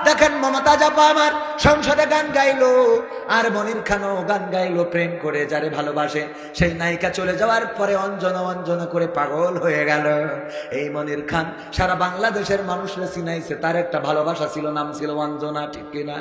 দেখেন মমতাজ আপা আমার সংসদে গান গাইলো, আর মনির খানও গান গাইলো প্রেম করে যারে ভালোবাসে। সেই নায়িকা চলে যাওয়ার পরে অঞ্জনা অঞ্জনা করে পাগল হয়ে গেল। এই মনির খান সারা বাংলাদেশের মানুষরা চিনাইছে, তার একটা ভালোবাসা ছিল, নাম ছিল অঞ্জনা, ঠিক কিনা?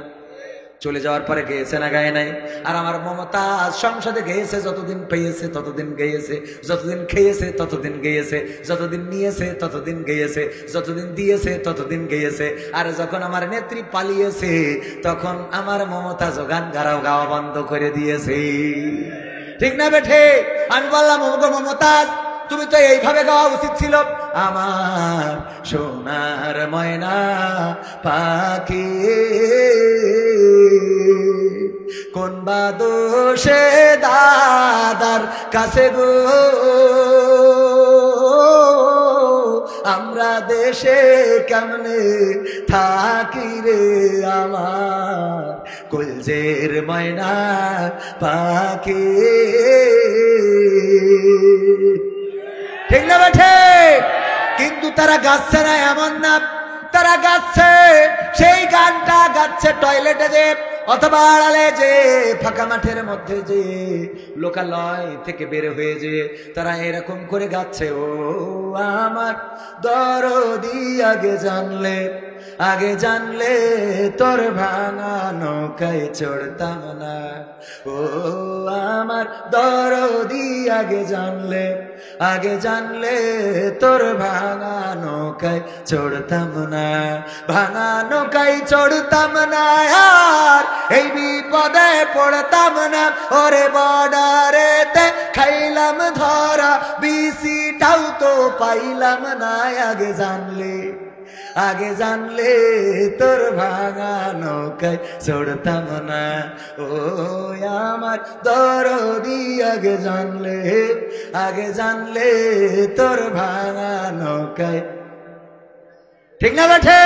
চলে যাওয়ার পরে গেয়েছে না গায়ে নাই? আর আমার মমতাজ সংসদে গেয়েছে, যতদিন পেয়েছে ততদিন গেয়েছে, যতদিন খেয়েছে ততদিন গেয়েছে, যতদিন নিয়েছে ততদিন গেয়েছে, যতদিন দিয়েছে ততদিন গেয়েছে। আর যখন আমার নেত্রী পালিয়েছে তখন আমার মমতাজ গান গাওয়া বন্ধ করে দিয়েছে। ঠিক না বেঠে? আমি বললাম ওগো মমতাজ, তুমি তো এইভাবে গাওয়া উচিত ছিল, আমার সোনার ময়না পাখি কোন বা দোষে দাদার কাছে গো, আমরা দেশে কেমনে থাকি রে আমার কলজের ময়না পাখি। ঠিক না বেঠে? কিন্তু তারা গাচ্ছে না এমন না, তারা গাচ্ছে সেই গানটা গাচ্ছে টয়লেটে যে, অথবা আড়ালে যে, ফাঁকা মাঠের মধ্যে যে, লোকালয় থেকে বের হয়ে যে তারা এরকম করে গাচ্ছে, ও আমার দরদি আগে জানলে, আগে জানলে তোর ভাঙা নৌকায় চড়তাম না, ও আমার দরদি আগে জানলে, আগে জানলে তোর ভাঙা নৌকায় চড়তাম না, ভাঙা নৌকায় চড়তাম না, আর এই বিপদে পড়তাম না, ওরে বর্ডারেতে খাইলাম ধরা, বিসিটাও তো পাইলাম না, আগে জানলে, আগে জানলে তোর ভাঙা নৌকায় চড়তাম না, ও আমার দরদি আগে জানলে, আগে জানলে তোর ভাঙা নৌকায়। ঠিক না বেঠে?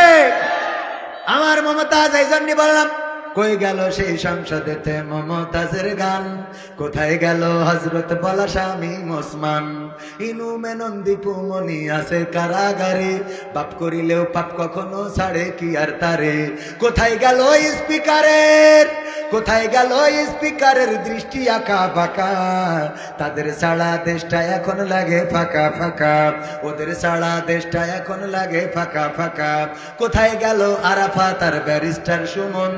আমার মমতাজ এই জন্যই বললাম, কই গেল সেই সংসদেতে মমতাজের গান, কোথায় গেল হযরত বলা স্বামী ওসমান, ইনু মেনন দীপু মনি আছে কারাগারে, পাপ করিলেও পাপ কখনো ছাড়ে কি আর তারে, কোথায় গেল স্পিকারের, কোথায় গেল স্পিকারের দৃষ্টি আঁকা ফাঁকা, তাদের ছাড়া দেশটা এখন লাগে ফাঁকা ফাঁকা, ওদের ছাড়া দেশটা এখন লাগে ফাঁকা ফাঁকা, কোথায় গেল আরাফাত আর ব্যারিস্টার সুমন,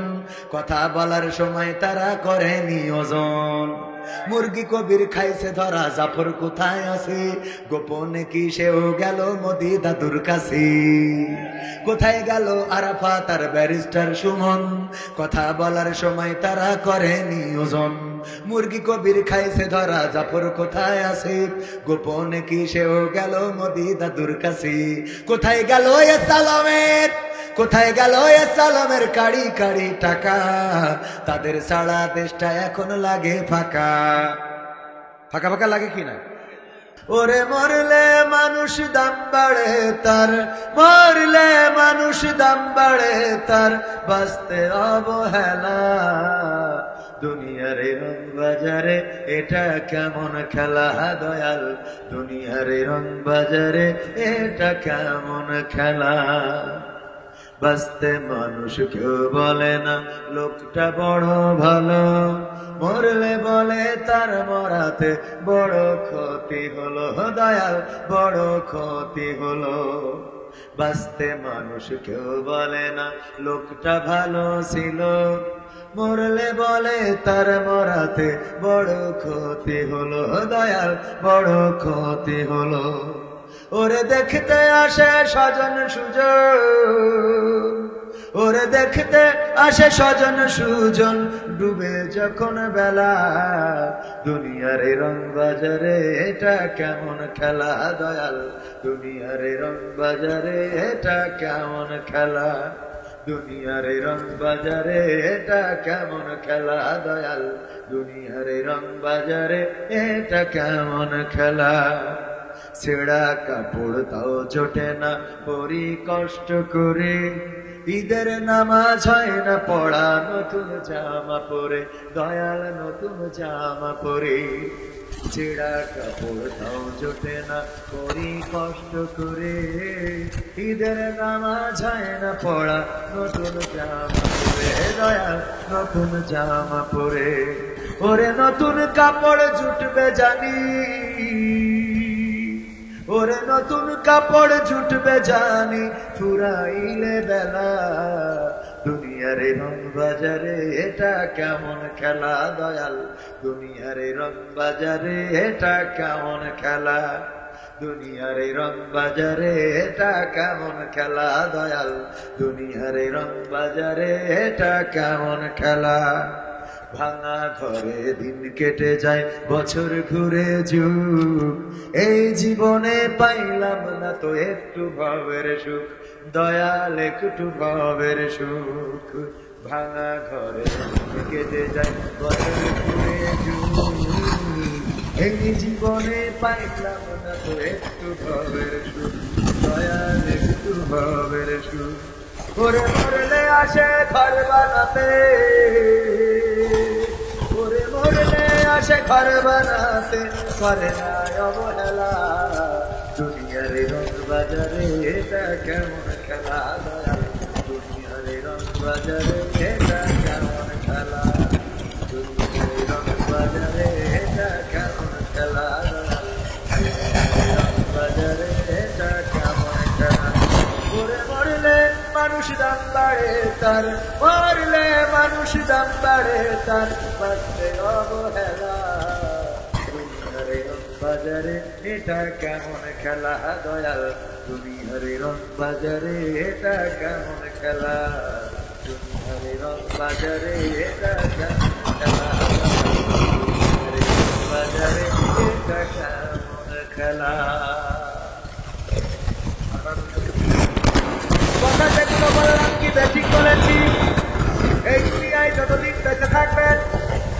কথা বলার সময় তারা করে নিয়োজন, মুরগি কবির খাইছে ধরা, জাফর কোথায় আছে, গোপনে কি সেও গেল মোদি দাদুর কাছে, কোথায় গেল আরাফাত আর ব্যারিস্টার সুমন, কথা বলার সময় তারা করে নিয়োজন, মুরগি কবির খাইছে ধরা, জাফর কোথায় আছে, গোপনে কি সেও গেল মোদি দাদুর কাছে, কোথায় গেল এ সালামের, কোথায় গেল এ সালামের কাড়ি কাড়ি টাকা, তাদের ছাড়া দেশটা এখন লাগে ফাঁকা ফাঁকা ফাঁকা লাগে কি না? ওরে মরলে মানুষ দাম বাড়ে তার, মরলে মানুষ দাম বাড়ে তার, বাঁচতে অবহেলা, দুনিয়ার রং বাজারে এটা কেমন খেলা দয়াল, দুনিয়ার রং বাজারে এটা কেমন খেলা, বাঁচতে মানুষ কেউ বলে না লোকটা বড় ভালো, মরলে বলে তার মরাতে বড় ক্ষতি হলো দয়াল, বড় ক্ষতি হলো, বাঁচতে মানুষ কেউ বলে না লোকটা ভালো ছিল, মরলে বলে তার মরাতে বড় ক্ষতি হলো দয়াল, বড় ক্ষতি হলো, ওরে দেখতে আসে স্বজন সুজন, ওরে দেখতে আসে স্বজন সুজন, ডুবে যখন বেলা, দুনিয়ার রং বাজারে এটা কেমন খেলা দয়াল, দুনিয়ার রং বাজারে এটা কেমন খেলা, দুনিয়ার রং বাজারে এটা কেমন খেলা দয়াল, দুনিয়ার রং বাজারে এটা কেমন খেলা, ছেঁড়া কাপড় তাও জোটে না পরি কষ্ট করে, ঈদের নামাজ হয় না পড়া, নতুন জামা পরে দয়াল নতুন জামা পরে, ছেঁড়া কাপড় তাও জোটে না, করি কষ্ট করে, ঈদের নামাজ হয় না পড়া, নতুন জামা পরে দয়াল, নতুন জামা পরে। ওরে নতুন কাপড় জুটবে জানি, ওরে নতুন কাপড় জুটবে জানি, ফুরাইলে বেলা। দুনিয়ার রং বাজারে এটা কেমন খেলা দয়াল, দুনিয়ার রং বাজারে এটা কেমন খেলা, দুনিয়ার রং বাজারে এটা কেমন খেলা দয়াল, দুনিয়ার রং বাজারে এটা কেমন খেলা। ভাঙা ঘরে দিন কেটে যায়, বছর ঘুরে যুগ, এই জীবনে পাইলাম না তো একটু ভবের সুখ দয়াল, একটু ভবের সুখ। ভাঙা ঘরে দিন কেটে যায়, বছর ঘুরে যুগ, এই জীবনে পাইলাম না তো একটু ভবের সুখ দয়াল, একটু ভবের সুখ। ওরে মরলে আসে ঘর বানাতে, ওরে মরলে আসে ঘর বানাতে, করে না অবহেলা। দুনিয়ার রং বাজারে এটা কেমন খেলা দয়াল, দুনিয়ার রং বাজারে এটা কেমন খেলা, দুনিয়ার রং বাজারে এটা কেমন খেলা দয়াল, রং বাজারে এটা কেমন খেলা। ওরে মরলে মানুষ দাম বাড়ে তার, মরলে মানুষ দাম বাড়ে তার, বাড়তে অবহেলা। দুনিয়ার রং বাজারে এটা কেমন খেলা দয়াল, দুনিয়ার রং বাজারে এটা কেমন খেলা, দুনিয়ার রং বাজারে এটা কেমন খেলা, দুনিয়ার রং বাজারে এটা কেমন খেলা। কথা যেগুলো বললাম কি বেঠিক বলেছি? এই দুনিয়ায় যতদিন বেঁচে থাকবেন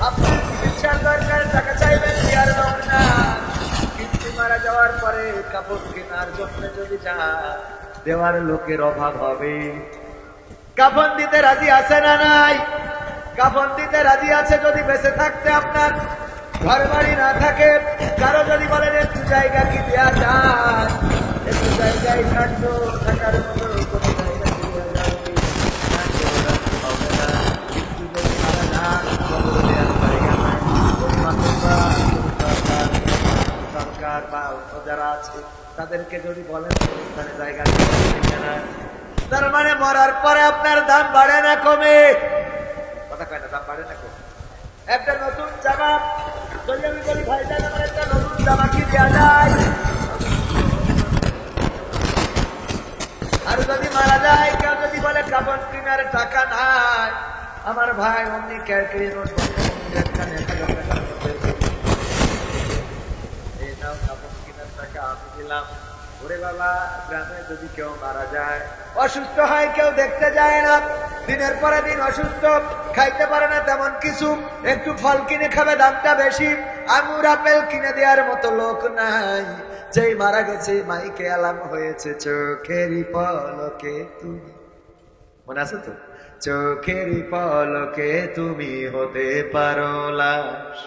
আপনার চিকিৎসার দরকার, টাকা চাইবেন আর না, কিন্তু মারা যাওয়ার পরে কাপড় কেনার জন্য যদি যা দেওয়ার লোকের অভাব হবে। কাফন দিতে রাজি আছে না নাই? কাফন দিতে রাজি আছে যদি বেঁচে থাকতে আপনার ঘর বাড়ি না থাকে, কারো যদি বলেন একটু জায়গা কি দেওয়া যায়, একটু জায়গায় থাকতো, থাকার মতো কোনো জায়গা দেওয়া যাবে, কিন্তু যদি মারা যান কবর দেওয়ার জায়গা নাই, সরকার বা অন্য যারা আছে তাদেরকে যদি বলেন স্থানে জায়গা না, তার মানে মরার পরে আপনার দাম বাড়ে না কমে? কথা কয় না, দাম বাড়ে না কমে? একটা নতুন জামা যদি আমি বলি ভাইজান আমার একটা নতুন জামা কি দেওয়া যায়, আর যদি মারা যায় কেউ যদি বলে কাপড় কেনার টাকা নাই, আমার ভাই অমনি ক্যালকুলেট নোট এই নাও কাপড় কেনার টাকা আমি দিলাম। ওরে বাবা, গ্রামে যদি কেউ মারা যায়, অসুস্থ হয়, কেউ দেখতে যায় না, দিনের পরে দিন অসুস্থ, খাইতে পারে না তেমন কিছু, একটু ফল কিনে খাবে, দামটা বেশি, আঙুর আপেল কিনে দেওয়ার মতো লোক নাই। যেই মারা গেছে মাইকে আলাম হয়েছে চোখেরই পলকে তুমি, মনে আছে তো? চোখেরই পলকে তুমি হতে পারো লাশ,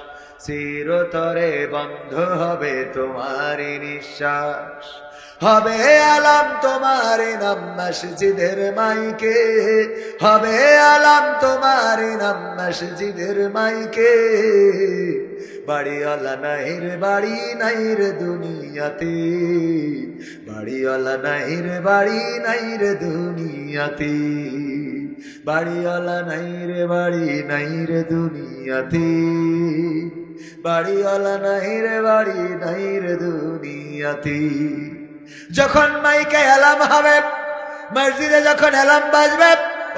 চিরতরে বন্ধ হবে তোমারই নিঃশ্বাস, হবে আলাম তোমার নাম মসজিদের মাইকে, হবে আলাম তোমার নাম মসজিদের মাইকে। বাড়িওয়ালা নাই রে বাড়ি নাই রে দুনিয়াতে, বাড়িওয়ালা নাই রে বাড়ি নাই রে দুনিয়াতে, বাড়িওয়ালা নাই রে বাড়ি নাই রে দুনিয়াতে, বাড়িওয়ালা নাই রে বাড়ি নাই রে দুনিয়াতে। যখন মাইকে এলাম হবে, মসজিদে যখন এলাম বাজবে,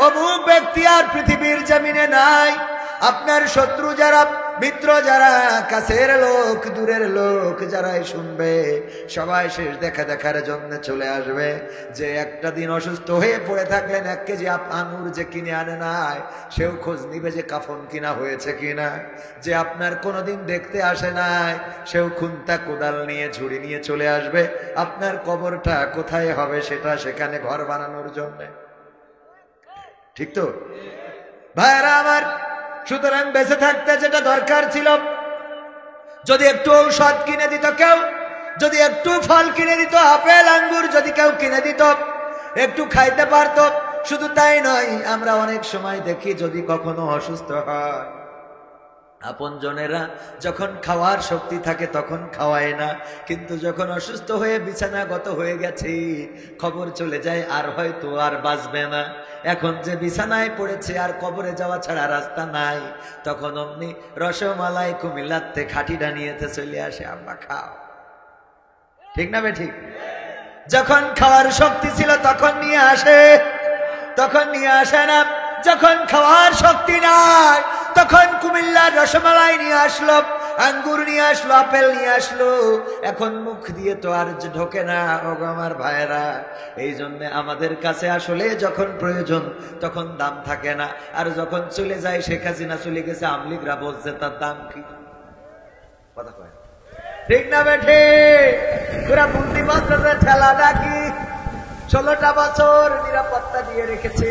অমুক ব্যক্তি আর পৃথিবীর জমিনে নাই। আপনার শত্রু যারা, মিত্র যারা, কাছের লোক দূরের লোক যারাই শুনবে, সবাই শেষ দেখা দেখার জন্য চলে আসবে। যে একটা দিন অসুস্থ হয়ে পড়ে থাকলেন, 1 কেজি আঙুর যে কিনে আনে নাই, সেও খোঁজ নিবে যে কাফন কিনা হয়েছে কিনা। যে আপনার কোনোদিন দেখতে আসে নাই, সেও খুন্তা কোদাল নিয়ে ঝুড়ি নিয়ে চলে আসবে আপনার কবরটা কোথায় হবে সেটা, সেখানে ঘর বানানোর জন্য। ঠিক তো ভাইরা আমার? সুতরাং বেঁচে থাকতে যেটা দরকার ছিল, যদি একটু ঔষধ কিনে দিত কেউ, যদি একটু ফল কিনে দিত, আপেল আঙ্গুর যদি কেউ কিনে দিত, একটু খাইতে পারত। শুধু তাই নয়, আমরা অনেক সময় দেখি যদি কখনো অসুস্থ হয়, আপনজনেরা যখন খাওয়ার শক্তি থাকে তখন খাওয়ায় না, কিন্তু যখন অসুস্থ হয়ে বিছানাগত হয়ে গেছে, খবর চলে যায় আর হয়তো আর বাঁচবে না, এখন যে বিছানায় পড়েছে আর কবরে যাওয়া ছাড়া রাস্তা নাই, তখন অমনি রসমালাই কুমিল্লাতে খাটিটা নিয়েতে চলে আসে, আম্মা খাও। ঠিক না বে ঠিক? যখন খাওয়ার শক্তি ছিল তখন নিয়ে আসে, তখন নিয়ে আসে না। যখন খাওয়ার শক্তি নাই তখন কুমিল্লার রসমালাই নিয়ে আসলো, আঙ্গুর নিয়ে আসলো, আপেল নিয়ে আসলো, এখন মুখ দিয়ে তো আর ঢোকে না। ওগো আমার ভাইরা, এই জন্য আমাদের কাছে আসলে যখন প্রয়োজন তখন দাম থাকে না, আর যখন চলে যায়, শেখ হাসিনা চলে গেছে, আমলিগরা বলছে তার দাম কি। কথা কয় ঠিক না বেঠে? পুরা বুদ্ধি বাচ্চাদের ঠেলা ডাকি 16টা বছর নিরাপত্তা দিয়ে রেখেছে,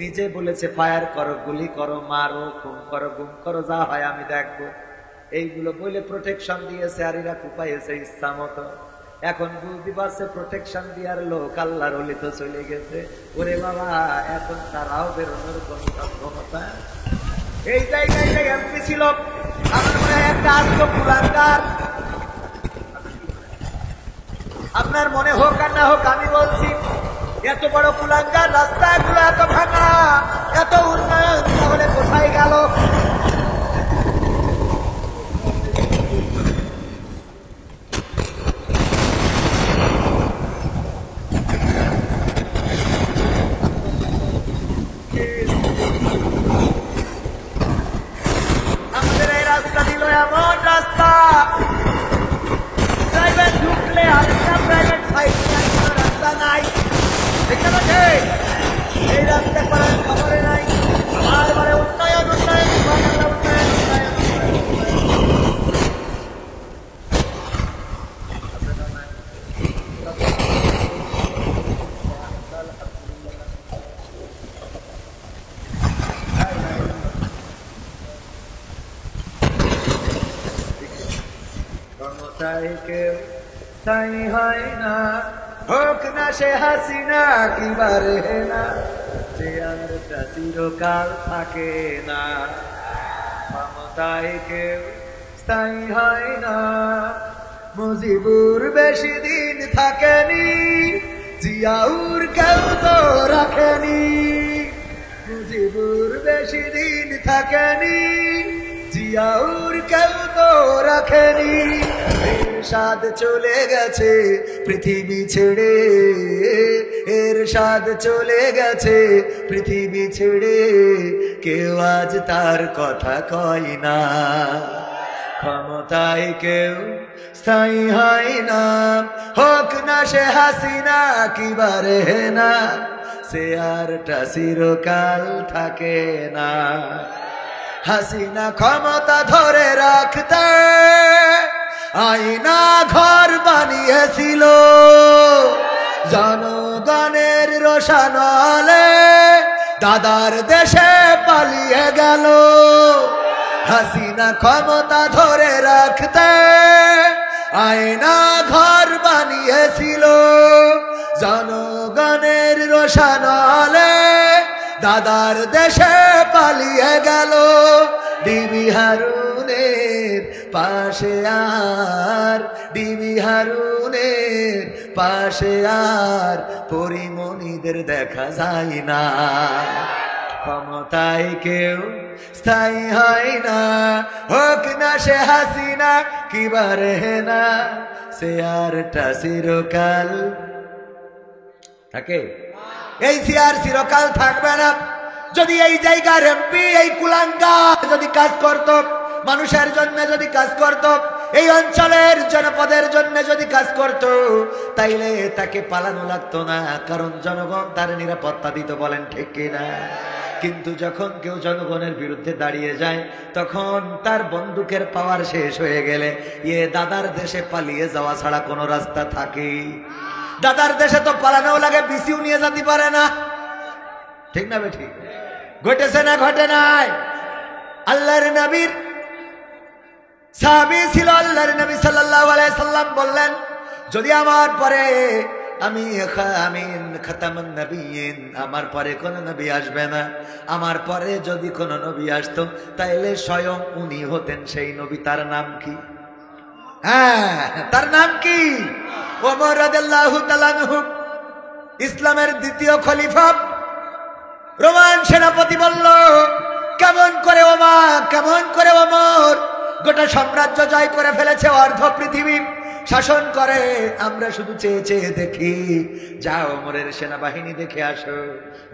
নিজে বলেছে ফায়ার করো, গুলি করো, মারো, খুন করো, গুম করো, যা হয় আমি দেখবো। এইগুলো বলে প্রোটেকশন দিয়েছে, আর এরা কুপাইছে ইচ্ছা মতো। এখন বুদ্ধি পাচ্ছে প্রোটেকশন দেওয়ার লোক আল্লাহর ওলি তো চলে গেছে। ওরে বাবা, এখন তারাও বেরোনোর কোন ক্ষমতা। এই জায়গায় যে এমপি ছিল, আমার মনে হয় একটা আসলো কুলাঙ্গার। আপনার মনে হোক আর না হোক, আমি বলছি এত বড় কুলাঙ্গার, রাস্তাগুলো এত ভাঙা, এত উন্নয়ন, তাহলে কোথায় গেল? আমাদের এই রাস্তা দিল এমন রাস্তা, প্রাইভেট ঢুকলে আরেকটা প্রাইভেট সাইড রাস্তা নাই। এই রাস্তা করার খবরে নাই, বারবার উন্নয়ন উন্নয়ন উন্নয়ন উন্নয়ন। ক্ষমতায় কেউ তাই হয় না, হোক না সে হাসিনা কিবারে না, সে আরটা চিরকাল থাকে না। ক্ষমতায় কেউ স্থায়ী হয় না, মুজিবুর বেশি দিন থাকেনি, জিয়াউর কেউ তো রাখেনি। মুজিবুর বেশি দিন থাকেনি, জিয়াউর কেউ তো রাখেনি। এরশাদ চলে গেছে পৃথিবী ছেড়ে, এরশাদ চলে গেছে পৃথিবী ছেড়ে, কেউ আজ তার কথা কয় না। ক্ষমতায় কেউ স্থায়ী হয় না, হোক না সে হাসিনা কিবারে না, সে আরটা চিরকাল থাকে না। হাসিনা ক্ষমতা ধরে রাখতে আয়না ঘর বানিয়েছিল, জনগণের রোশানলে দাদার দেশে পালিয়ে গেল। হাসিনা ক্ষমতা ধরে রাখতে আয়না ঘর বানিয়েছিল, জনগণের রোশানলে দাদার দেশে পালিয়ে গেল। ডিবি হারুনের পাশে আর, ডিবি হারুনের পাশে আর পরিমণিদের দেখা যায় না। ক্ষমতায় কেউ স্থায়ী হয় না, হোক না সে হাসিনা কিবারে না, সে আরটা চিরকাল থাকে। এই চেয়ার চিরকাল থাকবে না। যদি এই জায়গার এমপি এই কুলাঙ্গা যদি কাজ করত, মানুষের জন্য যদি কাজ করত, এই অঞ্চলের জনপদের জন্য যদি কাজ করত, তাইলে তাকে পালানো লাগতো না, কারণ জনগণ তার নিরাপত্তা দিত। বলেন ঠিক কিনা? কিন্তু যখন কেউ জনগণের বিরুদ্ধে দাঁড়িয়ে যায়, তখন তার বন্দুকের পাওয়ার শেষ হয়ে গেলে দাদার দেশে পালিয়ে যাওয়া ছাড়া কোনো রাস্তা থাকে? দাদার দেশে তো পালানো লাগে, বিসিও নিয়ে যেতে পারে না। ঠিক না বেঠিক? ঘটেছে না ঘটে নাই? আল্লাহর নবীর সাহাবী ছিল আল্লাহর নবী সাল্লাল্লাহু আলাইহি সাল্লাম বললেন, যদি আমার পরে আমি খাতামুন নবিয়্যিন, আমার পরে কোন নবী আসবে না, আমার পরে যদি কোন নবী আসতো তাইলে স্বয়ং উনি হতেন সেই নবী। তার নাম কি? হ্যাঁ, তার নাম কি? ওমর রাদিয়াল্লাহু তাআলা আনহু, ইসলামের দ্বিতীয় খলিফা। রোমান সেনাপতি বলল, কেমন করে ওমর গোটা সাম্রাজ্য জয় করে ফেলেছে, অর্ধ পৃথিবী শাসন করে, আমরা শুধু চেয়ে চেয়ে দেখি। যাও ওমরের সেনাবাহিনী দেখে আসো,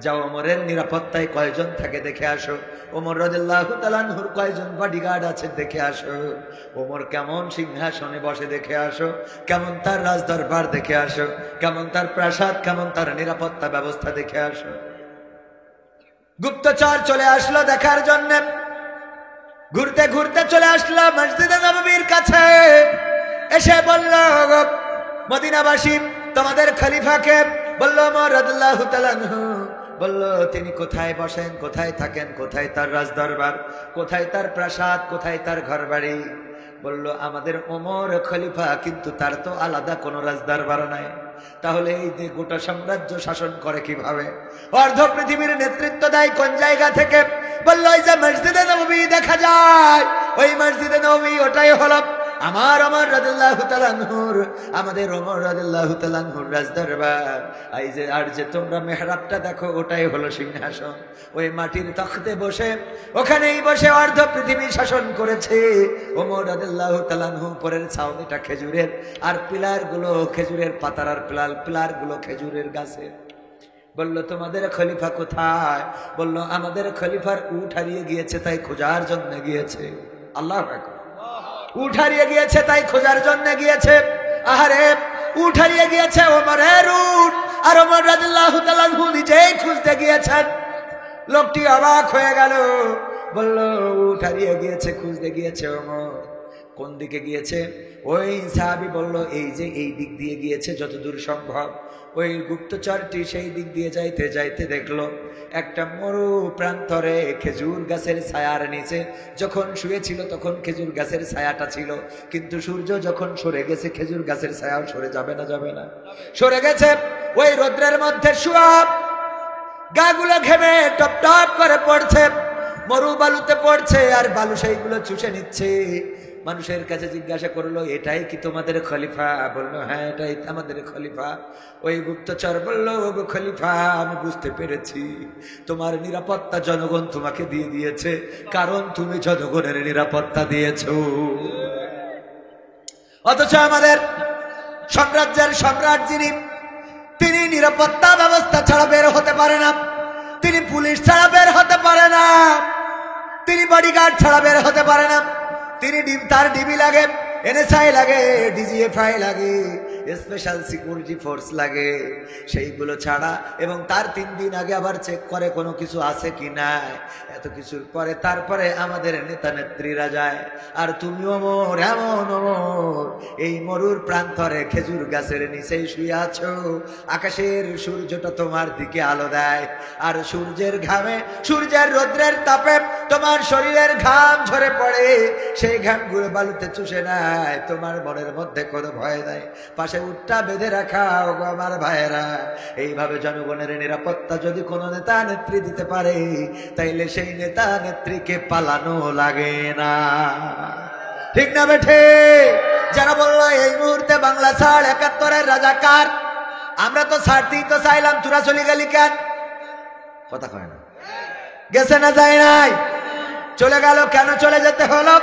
যাও ওমরের নিরাপত্তায় কয়জন থাকে দেখে আসো, ওমর রাদিয়াল্লাহু তাআলা আনহুর কয়জন বডিগার্ড আছে দেখে আসো, ওমর কেমন সিংহাসনে বসে দেখে আসো, কেমন তার রাজদরবার দেখে আসো, কেমন তার প্রাসাদ, কেমন তার নিরাপত্তা ব্যবস্থা দেখে আসো। গুপ্তচর চলে আসলো দেখার জন্য, ঘুরতে ঘুরতে চলে আসলো মসজিদে নববীর কাছে। এসে বলল, মদিনাবাসী তোমাদের খলিফাকে। বলল ওমর রাদিয়াল্লাহু তাআলা আনহু, বলল তিনি কোথায় বসেন, কোথায় থাকেন, কোথায় তার রাজদরবার, কোথায় তার প্রাসাদ, কোথায় তার ঘরবাড়ি। বলল আমাদের ওমর খলিফা, কিন্তু তার তো আলাদা কোনো রাজদরবার নাই। তাহলে এই যে গোটা সাম্রাজ্য শাসন করে কিভাবে, অর্ধ পৃথিবীর নেতৃত্ব দেয় কোন জায়গা থেকে? বলল ওই যে মসজিদে নববী দেখা যায়, ওই মসজিদে নববী ওটাই হলো আমার ওমর রাদিয়াল্লাহু তাআলা আনহুর, আমাদের ওমর রাদিয়াল্লাহু তাআলা আনহুর রাজদরবার। এই যে আর যে তোমরা মেহরাবটা দেখো, ওটাই হলো সিংহাসন। ওই মাটির তখতে বসে, ওখানেই বসে অর্ধ পৃথিবী শাসন করেছে ওমর রাদিয়াল্লাহু তাআলা আনহু। পরের ছাউনিটা খেজুরের, আর পিলারগুলো খেজুরের পাতার, আর পিলারগুলো খেজুরের গাছের। বলল তোমাদের খলিফা কোথায়? বলল আমাদের খলিফার উট হারিয়ে গিয়েছে, তাই খোঁজার জন্য গিয়েছে। আল্লাহু আকবার। উট হারিয়ে গিয়েছে তাই খোঁজার জন্য গিয়েছে। আহারে, উট হারিয়ে গিয়েছে ওমরের উট, আর ওমর রাদিয়াল্লাহু তাআলা আনহু নিজেই খুঁজতে গিয়েছেন। লোকটি অবাক হয়ে গেল, বলল উট হারিয়ে গিয়েছে, খুঁজতে গিয়েছে ওমর। কোন দিকে গিয়েছে? ওই সাহাবী বলল এই যে এই দিক দিয়ে গিয়েছে যতদূর সম্ভব। ওই গুপ্তচরটি সেই দিক দিয়ে যাইতে যাইতে দেখলো একটা মরু প্রান্তরে খেজুর গাছের ছায়ার নিচে যখন শুয়েছিল তখন খেজুর গাছের ছায়াটা ছিল, কিন্তু সূর্য যখন সরে গেছে খেজুর গাছের ছায়াও সরে যাবে না? যাবে না, সরে গেছে। ওই রোদ্রের মধ্যে শুয়া গাগুলো ঘেমে টপ টপ করে পড়ছে, মরু বালুতে পড়ছে, আর বালু সেইগুলো চুষে নিচ্ছে। মানুষের কাছে জিজ্ঞাসা করলো এটাই কি তোমাদের খলিফা? বললো হ্যাঁ এটাই আমাদের খলিফা। ওই গুপ্তচর বললো ওগো খলিফা, আমি বুঝতে পেরেছি তোমার নিরাপত্তা জনগণ তোমাকে দিয়ে দিয়েছে, কারণ তুমি জনগণের নিরাপত্তা দিয়েছো। অথচ আমাদের সাম্রাজ্যের সম্রাট যিনি, তিনি নিরাপত্তা ব্যবস্থা ছাড়া বের হতে পারে না, তিনি পুলিশ ছাড়া বের হতে পারে না, তিনি বডিগার্ড ছাড়া বের হতে পারে না, তিনি তার ডিবি লাগে, এনএসআই লাগে, ডিজিএফআই লাগে, স্পেশাল সিকিউরিটি ফোর্স লাগে, সেইগুলো ছাড়া, এবং তার 3 দিন আগে আবার চেক করে কোনো কিছু আছে কি না। এত কিছুর পরে তারপরে আমাদের নেতা নেত্রীরা যায়। আর তুমি ওমর, এমন ওমর এই মরুর প্রান্তরে খেজুর গাছের নিচেই শুয়ে আছো, আকাশের সূর্যটা তোমার দিকে আলো দেয়, আর সূর্যের ঘামে, সূর্যের রৌদ্রের তাপে তোমার শরীরের ঘাম ঝরে পড়ে, সেই ঘামগুলো বালুতে চুষে নেয়, তোমার মনের মধ্যে কোনো ভয় নাই, পাশে উটটা বেঁধে রাখা ওগো আমার ভাইয়েরা। এইভাবে জনগণের নিরাপত্তা যদি কোনো নেতা নেত্রী দিতে পারে, তাইলে সেই নেতা নেত্রীকে পালানো লাগে না। ঠিক না বেঠে? যারা বললো এই মুহূর্তে বাংলা ছাড়, ৭১-এর রাজাকার, আমরা তো ছাড়তেই তো চাইলাম, তোরা চলে গেলি কেন? কথা কয় না, গেছে না যায় নাই? চলে গেল কেন? চলে যেতে হলো।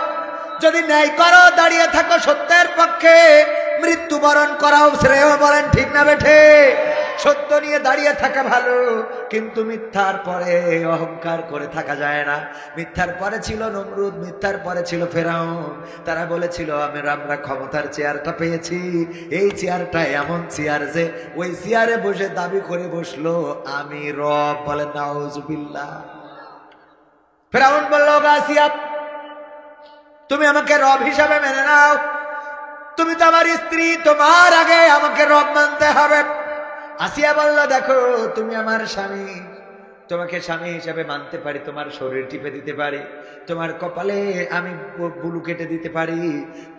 যদি ন্যায় করো, দাঁড়িয়ে থাকো সত্যের পক্ষে, মৃত্যুবরণ করাও শ্রেয়, বলেন ঠিক না বেঠে? সত্য নিয়ে দাঁড়িয়ে থাকা ভালো, কিন্তু মিথ্যার পরে অহংকার করে থাকা যায় না। মিথ্যার পরে ছিল নমরুদ, মিথ্যার পরে ছিল ফেরাউন। তারা বলেছিল আমরা ক্ষমতার চেয়ারটা পেয়েছি, এই চেয়ারটা এমন চেয়ার যে ওই চেয়ারে বসে দাবি করে বসলো আমি রব, বলেন নাউজুবিল্লাহ। ফেরাউন বলল আসিয়া, তুমি আমাকে রব হিসাবে মেনে নাও, তুমি তো আমার স্ত্রী, তোমার আগে আমাকে রব মানতে হবে। আসিয়া বলল দেখো তুমি আমার স্বামী, তোমাকে স্বামী হিসাবে মানতে পারি, তোমার শরীর টিপে দিতে পারি, তোমার কপালে আমি বুলু কেটে দিতে পারি,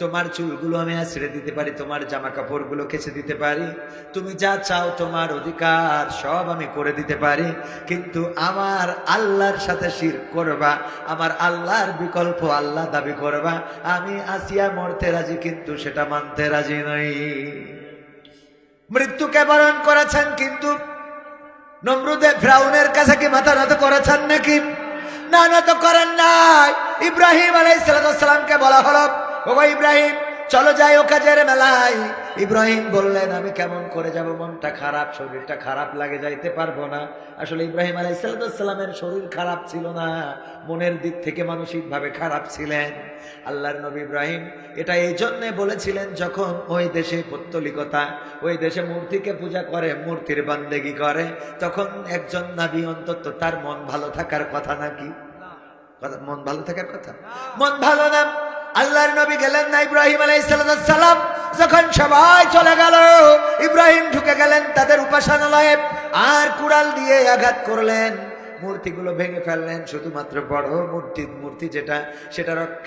তোমার চুলগুলো আমি আছড়ে দিতে পারি, তোমার জামা কাপড়গুলো কেচে দিতে পারি, তুমি যা চাও তোমার অধিকার সব আমি করে দিতে পারি, কিন্তু আমার আল্লাহর সাথে শিরক করবা, আমার আল্লাহর বিকল্প আল্লাহ দাবি করবা, আমি আসিয়া মরতে রাজি কিন্তু সেটা মানতে রাজি নই। মৃত্যুকে বরণ করেছেন, কিন্তু নমরুদে ফিরাউনের কাছে কি মাথা নত করেছেন নাকি? না, নত করেন নাই। ইব্রাহিম আলাইহিস সালামকে বলা হলো, ওগো ইব্রাহিম চলো যাই ও কাজের মেলায়। ইব্রাহিম বললেন আমি কেমন করে যাব, মনটা খারাপ, শরীরটা খারাপ লাগে, যাইতে পারবো না। আসলে ইব্রাহিম আলাইহিস সালামের শরীর খারাপ ছিল না, মনের দিক থেকে মানসিক ভাবে খারাপ ছিলেন। আল্লাহর নবী ইব্রাহিম এটা এই জন্য বলেছিলেন, যখন ওই দেশে পৌত্তলিকতা, ওই দেশে মূর্তিকে পূজা করে, মূর্তির বান্দেগি করে, তখন একজন নবী অন্তত তার মন ভালো থাকার কথা নাকি? মন ভালো থাকার কথা, মন ভালো না। আল্লাহর নবী গেলেন না। ইব্রাহিম আলাইহিস সালাম যখন সবাই চলে গেল, ইব্রাহিম ঢুকে গেলেন তাদের উপাসনালয়ে, আর কুড়াল দিয়ে আঘাত করলেন, মূর্তিগুলো ভেঙে ফেললেন। শুধুমাত্র বড় মূর্তি যেটা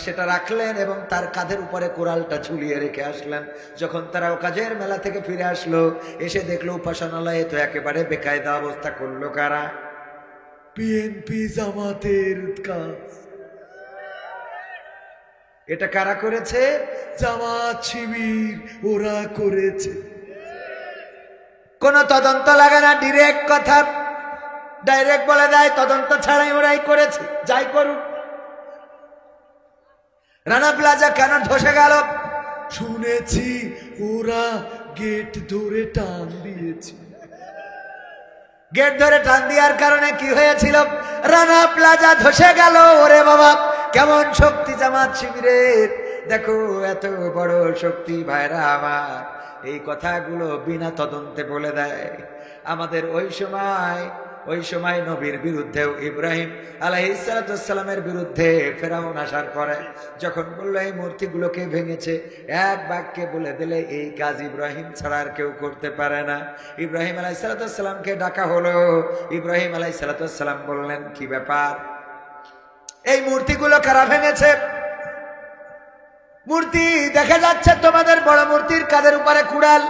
সেটা রাখলেন এবং তার কাঁধের উপরে কুড়ালটা ঝুলিয়ে রেখে আসলেন। যখন তারা কাজের মেলা থেকে ফিরে আসলো, এসে দেখলো উপাসনালয়ে তো একেবারে বেকায়দা অবস্থা করলো কারা? বিএনপি জামাতের কাজ। এটা কারা করেছে? জামাত শিবির, ওরা করেছে। কোন তদন্ত লাগে না, ডিরেক্ট কথা, ডাইরেক্ট বলে দেয় তদন্ত ছাড়াই ওরাই করেছে, যাই করুক। রানা প্লাজা কেন ধসে গেল? শুনেছি ওরা গেট ধরে টান দিয়েছে। গেট ধরে টান দেওয়ার কারণে কি হয়েছিল? রানা প্লাজা ধসে গেল। ওরে বাবা, কেমন শক্তি জামাত শিবিরের! দেখো এত বড় শক্তি ভাইরা আমার, এই কথাগুলো বিনা তদন্তে বলে দেয়। আমাদের ওই সময় নবীর বিরুদ্ধেও, ইব্রাহিম আলাইহিস সালামের বিরুদ্ধে ফেরাউন আসার পরে যখন বললো এই মূর্তিগুলোকে ভেঙেছে, এক বাক্যে বলে দিলে এই কাজ ইব্রাহিম ছাড়া আর কেউ করতে পারে না। ইব্রাহিম আলাইহিস সালামকে ডাকা হলো। ইব্রাহিম আলাইহিস সালাম বললেন, কি ব্যাপার, এই মূর্তিগুলো কারা ভেঙেছে? মূর্তি দেখা যাচ্ছে তোমাদের বড় মূর্তির কাঁধের উপরে কুড়াল।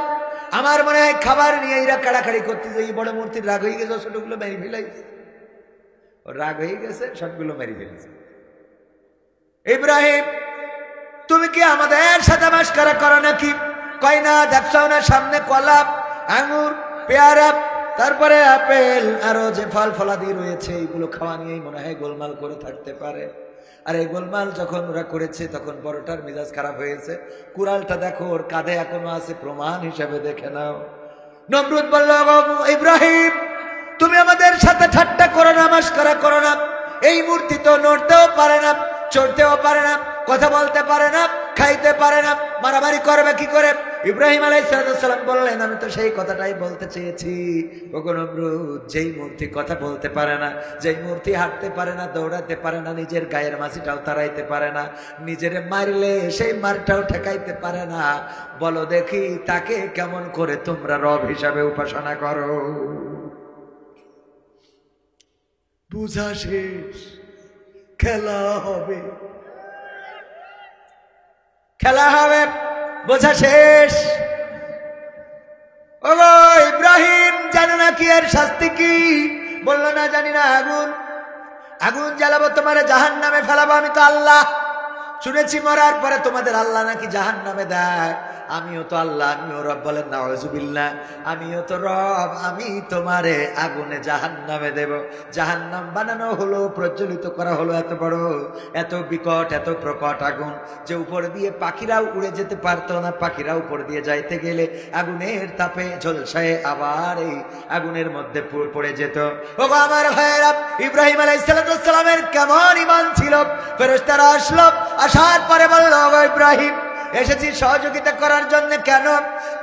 আমার মনে হয় খাবার নিয়ে এরা কাড়াকাড়ি করতে যে বড় মূর্তির রাগ হয়ে গেছে, ছোটগুলো মেরে ফেলাইছে। রাগ হয়ে গেছে, সবগুলো মেরে ফেলেছে। ইব্রাহিম তুমি কি আমাদের সাথে মাস্কারা করো নাকি? কয় না, দেখছো না সামনে কলা, আঙুর, পেয়ারা, তারপরে আপেল, আরো যে ফল ফলাদি রয়েছে, এইগুলো খাওয়া নিয়েই মনে হয় গোলমাল করে থাকতে পারে। আর এই গোলমাল যখন ওরা করেছে তখন বড়টার মেজাজ খারাপ হয়েছে। কুড়ালটা দেখো ওর কাঁধে এখনো আছে, প্রমাণ হিসাবে দেখে নাও। নমরুদ বলল, ইব্রাহিম তুমি আমাদের সাথে ঠাট্টা করো না, মাস্কারা করো না। এই মূর্তি তো নড়তেও পারে না, চড়তেও পারে না, কথা বলতে পারে না, খাইতে পারে না, মারামারি করবে কি করে? ইব্রাহিম আলাইহিস সালাম বললেন, আমি তো সেই কথাটাই বলতে চেয়েছি। ওগো নমরুদ, যেই মূর্তি কথা বলতে পারে না, যেই মূর্তি হাঁটতে পারে না, দৌড়াতে পারে না, নিজের গায়ের মাছিটাও তাড়াইতে পারে না, নিজের মারলে সেই মারটাও ঠেকাইতে পারে না, বলো দেখি তাকে কেমন করে তোমরা রব হিসাবে উপাসনা করো? বুঝা শেষ, খেলা হবে, খেলা হবে, বোঝা শেষ। ওগো ইব্রাহিম, জানো না কি এর শাস্তি কি? বললো না, জানি না। আগুন জ্বালাবো, তোমার জাহান্নামে ফেলাবো, আমি তো আল্লাহ। শুনেছি মরার পরে তোমাদের আল্লাহ নাকি জাহান্নামে দেয়। আমিও তো আল্লাহ, আমিও রব। বলেন নাউযুবিল্লাহ, আমিও তো রব, আমি তোমারে আগুনে জাহান্নামে দেব। জাহান্নাম বানানো হলো, প্রজ্বলিত করা হলো এত বড়, এত বিকট, এত প্রকট আগুন যে উপর দিয়ে পাখিরাও উড়ে যেতে পারতো না। পাখিরা উপর দিয়ে যাইতে গেলে আগুনের তাপে ঝলসায় আবার এই আগুনের মধ্যে পড়ে যেত। ওগো আমার ভাইয়েরা, ইব্রাহিম আলাইহিস সালামের কেমন ঈমান ছিল! ফেরেশতারা আসলো, আসার পরে বলল, ওগো ইব্রাহিম এসেছি সহযোগিতা করার জন্য। কেন?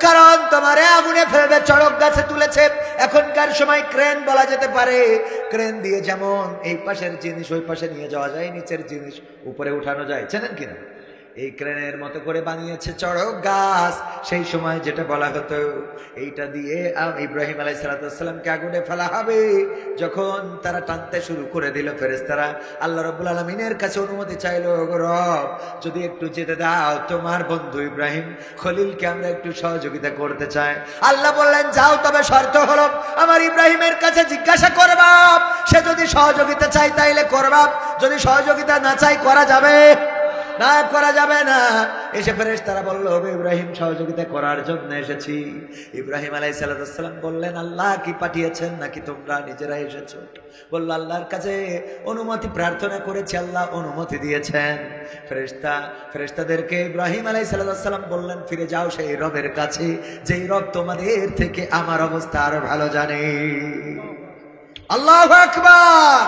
কারণ তোমারে আগুনে ফেলবে, চড়ক গাছে তুলেছে। এখনকার সময় ক্রেন বলা যেতে পারে, ক্রেন দিয়ে যেমন এই পাশের জিনিস ওই পাশে নিয়ে যাওয়া যায়, নিচের জিনিস উপরে উঠানো যায়, চেনেন কিনা? এই ক্রেনের মতো করে বানিয়েছে চড়ক গাছ। সেই সময় যেটা বলা হতো, এইটা দিয়ে ইব্রাহিম আলাইহিস সালামকে আগুনে ফেলা হবে। যখন তারা টানতে শুরু করে দিল, ফেরেশতারা আল্লাহ রাব্বুল আলামিনের কাছে অনুমতি চাইলো, রব যদি একটু যেতে দাও, তোমার বন্ধু ইব্রাহিম খলিলকে আমরা একটু সহযোগিতা করতে চাই। আল্লাহ বললেন, যাও, তবে শর্ত হলো আমার ইব্রাহিমের কাছে জিজ্ঞাসা করবা, সে যদি সহযোগিতা চাই তাইলে করবা, যদি সহযোগিতা না চাই করা যাবে না, করা যাবে না। এসে ফেরেশতারা বলল, ইব্রাহিম সহযোগিতা করার জন্য এসেছি। ইব্রাহিম আলাইহিস সালাম বললেন, আল্লাহ কি পাঠিয়েছেন নাকি তোমরা নিজেরা এসেছো? বলল, আল্লাহর কাছে অনুমতি প্রার্থনা করেছি, আল্লাহ অনুমতি দিয়েছেন। ফেরেশতাদেরকে ইব্রাহিম আলাইহিস সালাম বললেন, ফিরে যাও সেই রবের কাছে যেই রব তোমাদের থেকে আমার অবস্থা আরো ভালো জানে। আল্লাহু আকবার।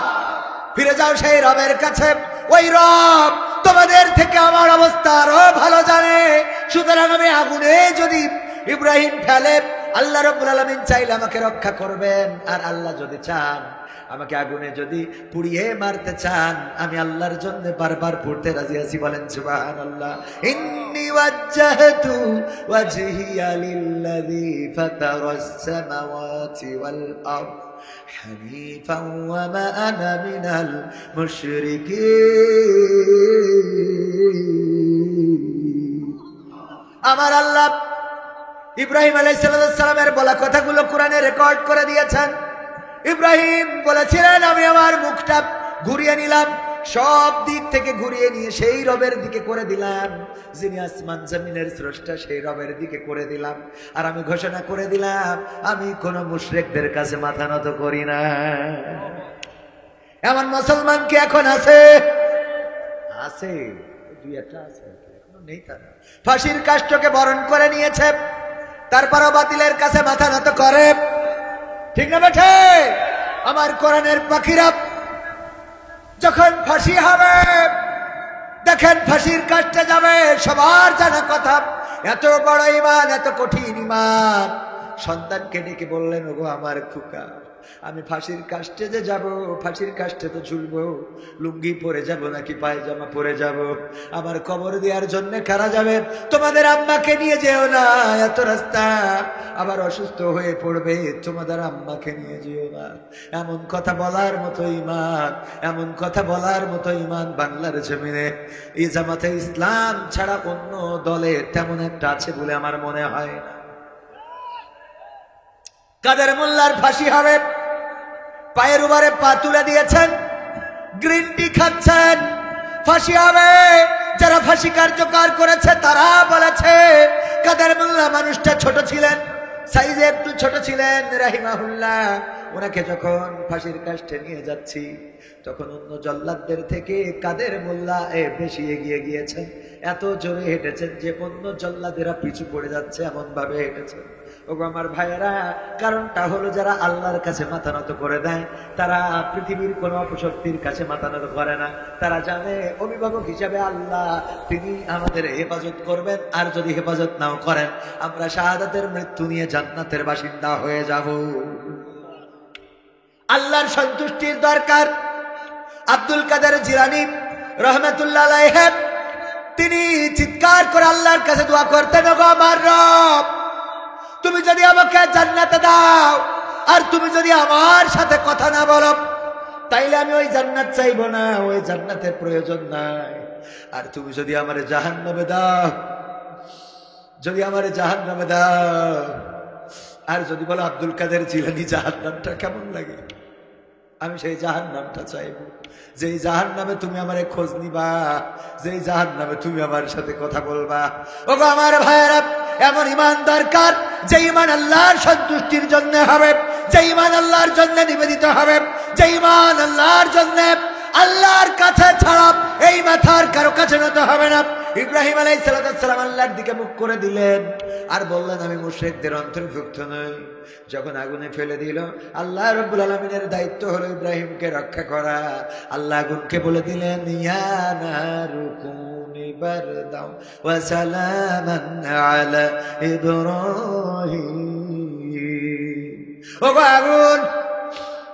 ফিরে যাও সেই রবের কাছে, ওই রব তোমাদের থেকে আমার অবস্থা আরো ভালো জানে। সুতরাং আমি আগুনে যদি ইব্রাহিম ফেলে, আল্লাহ রাব্বুল আলামিন চাইলে আমাকে রক্ষা করবেন, আর আল্লাহ যদি চান আমাকে আগুনে যদি পুড়িয়ে মারতে চান, আমি আল্লাহর জন্য বারবার পড়তে রাজি আছি। বলেন সুবহানাল্লাহ। ইন্নী ওয়াজ্জাহতু ওয়াজহিয়া লিল্লাযী ফাতারাস সামাওয়াতি ওয়াল আরদ হানিফান ওয়া মা আনা মিনাল মুশরিকিন। আমার আল্লাহ ইব্রাহিম আলাইহিস সালামের বলা কথাগুলো কোরআনে রেকর্ড করে দিয়েছেন। ইব্রাহিম বলেছিলেন, আমি আমার মুখটা ঘুরিয়ে নিলাম, সব দিক থেকে ঘুরিয়ে নিয়ে সেই রবের দিকে করে দিলাম, যিনি আসমান জমিনের স্রষ্টা, সেই রবের দিকে করে দিলাম। আর আমি ঘোষণা করে দিলাম, আমি কোন মুশরিকদের কাছে মাথা নত করি না। এমন মুসলমান কি এখন আছে? আছে, দুই একটা আছে, এখনো নেই তারা। ফাঁসির কাষ্ঠকে বরণ করে নিয়েছে, তারপরও বাতিলের কাছে মাথা নত করে। ঠিক না বেঠে? আমার কোরআনের পাখিরা যখন ফাঁসি হবে, দেখেন ফাঁসির কাজটা যাবে, সবার জানা কথা, এত বড় ঈমান, এত কঠিন ঈমান। সন্তানকে ডেকে বললেন, ওগো আমার খোকা, আমি ফাঁসির কাষ্টে যে যাব, ফাঁসির কাষ্টে তো ঝুলবো, লুঙ্গি পরে যাব নাকি পায়জামা পরে যাব? আমার কবর দেওয়ার জন্য কারা যাবে? তোমাদের আম্মাকে নিয়ে যেও না, এত রাস্তা, আবার অসুস্থ হয়ে পড়বে, তোমাদের আম্মাকে নিয়ে যেও না। এমন কথা বলার মতো ঈমান, এমন কথা বলার মতো ঈমান বাংলার জমিনে এই জামাতে ইসলাম ছাড়া অন্য দলে তেমন একটা আছে বলে আমার মনে হয় না। কাদের মোল্লার ফাঁসি হবে, পায়ের উপরে পা তুলে দিয়েছেন, গ্রিন টি খাচ্ছেন, ফাঁসি হবে। যারা ফাঁসি কার্যকর করেছে তারা বলেছে, কাদের মোল্লা মানুষটা ছোট ছিলেন, সাইজে একটু ছোট ছিলেন রাহিমাহুল্লাহ। ওনাকে যখন ফাঁসির কাষ্ঠে নিয়ে যাচ্ছি, তখন অন্য জল্লাদদের থেকে কাদের মোল্লা বেশি এগিয়ে গিয়েছেন, এত জোরে হেঁটেছেন যে অন্য জল্লাদেরা পিছু পড়ে যাচ্ছে, এমন ভাবে হেঁটেছেন। ওগো আমার ভাইয়েরা, কারণটা হলো যারা আল্লাহর কাছে মাথা নত করে দেয়, তারা পৃথিবীর কোন অপশক্তির কাছে মাথা নত করে না। তারা জানে অভিভাবক হিসাবে আল্লাহ, তিনি আমাদের হেফাজত করবেন, আর যদি হেফাজত নাও করেন, আমরা শাহাদাতের মৃত্যু নিয়ে জান্নাতের বাসিন্দা হয়ে যাব। আল্লাহর সন্তুষ্টির দরকার। আব্দুল কাদের জিলানী রহমাতুল্লাহ আলাইহি তিনি চিৎকার করে আল্লাহর কাছে দোয়া করতেন, ওগো আমার রব, তুমি যদি আমাকে জান্নাতে দাও, আর তুমি যদি আমার সাথে কথা না বলো, তাইলে আমি ওই জান্নাত চাইবো না, ওই জান্নাতের প্রয়োজন নাই। আর তুমি যদি আমারে জাহান্নামে দাও, যদি আমারে জাহান্নামে দাও, আর যদি বলো আব্দুল কাদের জিলানী জাহান্নামটা কেমন লাগে, আমি সেই জাহান্নামটা চাইবো, যেই জাহান্নামে তুমি আমারে খোঁজ নিবা, যেই জাহান্নামে তুমি আমার সাথে কথা বলবা। ওগো আমার ভাইয়েরা, এমন ঈমান দরকার যে ঈমান আল্লাহর সন্তুষ্টির জন্য হবে, যে ঈমান আল্লাহর জন্য নিবেদিত হবে, যে ঈমান আল্লাহর জন্য আল্লাহর কাছে ছাড়া এই মাথার কারো কাছে নত হবে না। ইব্রাহিম আলাইহিস সালাম আল্লাহর দিকে মুখ করে দিলেন আর বললেন, আমি মুশরিকদের অন্তর্ভুক্ত নই। যখন আগুনে ফেলে দিল, আল্লাহ রাব্বুল আলামিনের দায়িত্ব হলো ইব্রাহিমকে রক্ষা করা। আল্লাহ আগুনকে বলে দিলেন, ইয়া নারু কুনি বারদাও ওয়া সালামান আলা ইব্রাহিম। ওগো আগুন,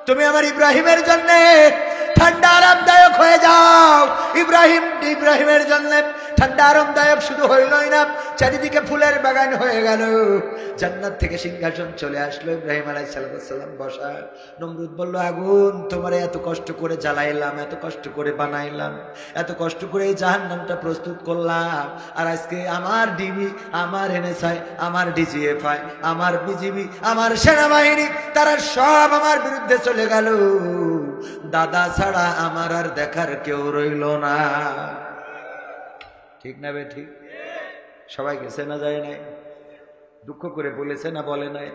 তুমি আমার ইব্রাহিমের জন্য ঠান্ডা আরামদায়ক হয়ে যাও। ইব্রাহিমের জন্য ঠান্ডা আরামদায়ক শুধু হইলই না, চারিদিকে ফুলের বাগান হয়ে গেল। জান্নাত থেকে সিংহাসন চলে আসলো, ইব্রাহিম আলাইহিস সালাম বসা। নমরুদ বলল, আগুন তোমারে এত কষ্ট করে জ্বালাইলাম, এত কষ্ট করে বানাইলাম, এত কষ্ট করে এই জাহান্নামটা প্রস্তুত করলাম, আর আজকে আমার ডিবি, আমার এনএসআই, আমার ডিজিএফআই, আমার বিজিবি, আমার সেনাবাহিনী তারা সব আমার বিরুদ্ধে চলে গেল। দাদা ছাড়া আমার আর দেখার কেউ রইল না। ঠিক না বে ঠিক? সবাই গেছে না যায় নাই? দুঃখ করে বলেছে না বলে নাই?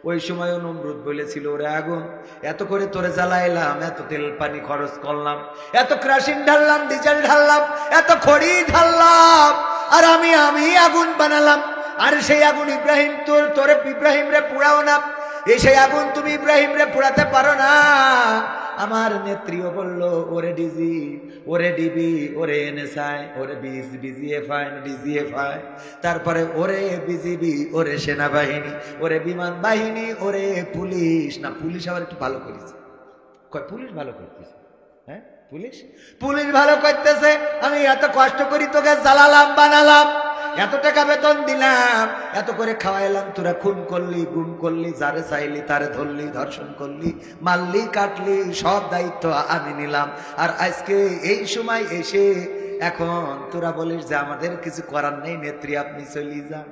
ওই সময়ও নমরুদ বলেছিল, ওরে আগুন এত করে তোরে জ্বালাইলাম, এত তেল পানি খরচ করলাম, এত কেরোসিন ঢাললাম, ডিজেল ঢাললাম, এত খড়ি ঢাললাম, আর আমি আগুন বানালাম, আর সেই আগুন ইব্রাহিম তোরে ইব্রাহিম রে পুড়াও না, সেই আগুন তুমি ইব্রাহিম রে পুড়াতে পারো না। আমার নেত্রীও বলল, ওরে ডিজি, ওরে ডিবি, ওরে এনএসআই, ওরে বিজিএফআই, ডিজিএফআই, তারপরে ওরে বিজিবি, ওরে সেনাবাহিনী, ওরে বিমান বাহিনী, ওরে পুলিশ। না, পুলিশ আবার একটু ভালো করেছে, কয় পুলিশ ভালো করতেছে। হ্যাঁ, পুলিশ ভালো করতেছে। আমি এত কষ্ট করি তোকে জ্বালালাম, বানালাম, এত টাকা বেতন দিলাম, এত করে খাওয়াইলাম, তোরা খুন করলি, গুম করলি, যারে চাইলি তারে ধরলি, ধর্ষণ করলি, মারলি, কাটলি, সব দায়িত্ব আমি নিলাম। আর আজকে এই সময় এসে এখন তোরা বলিস যে আমাদের কিছু করার নেই, নেত্রী আপনি চলি যান।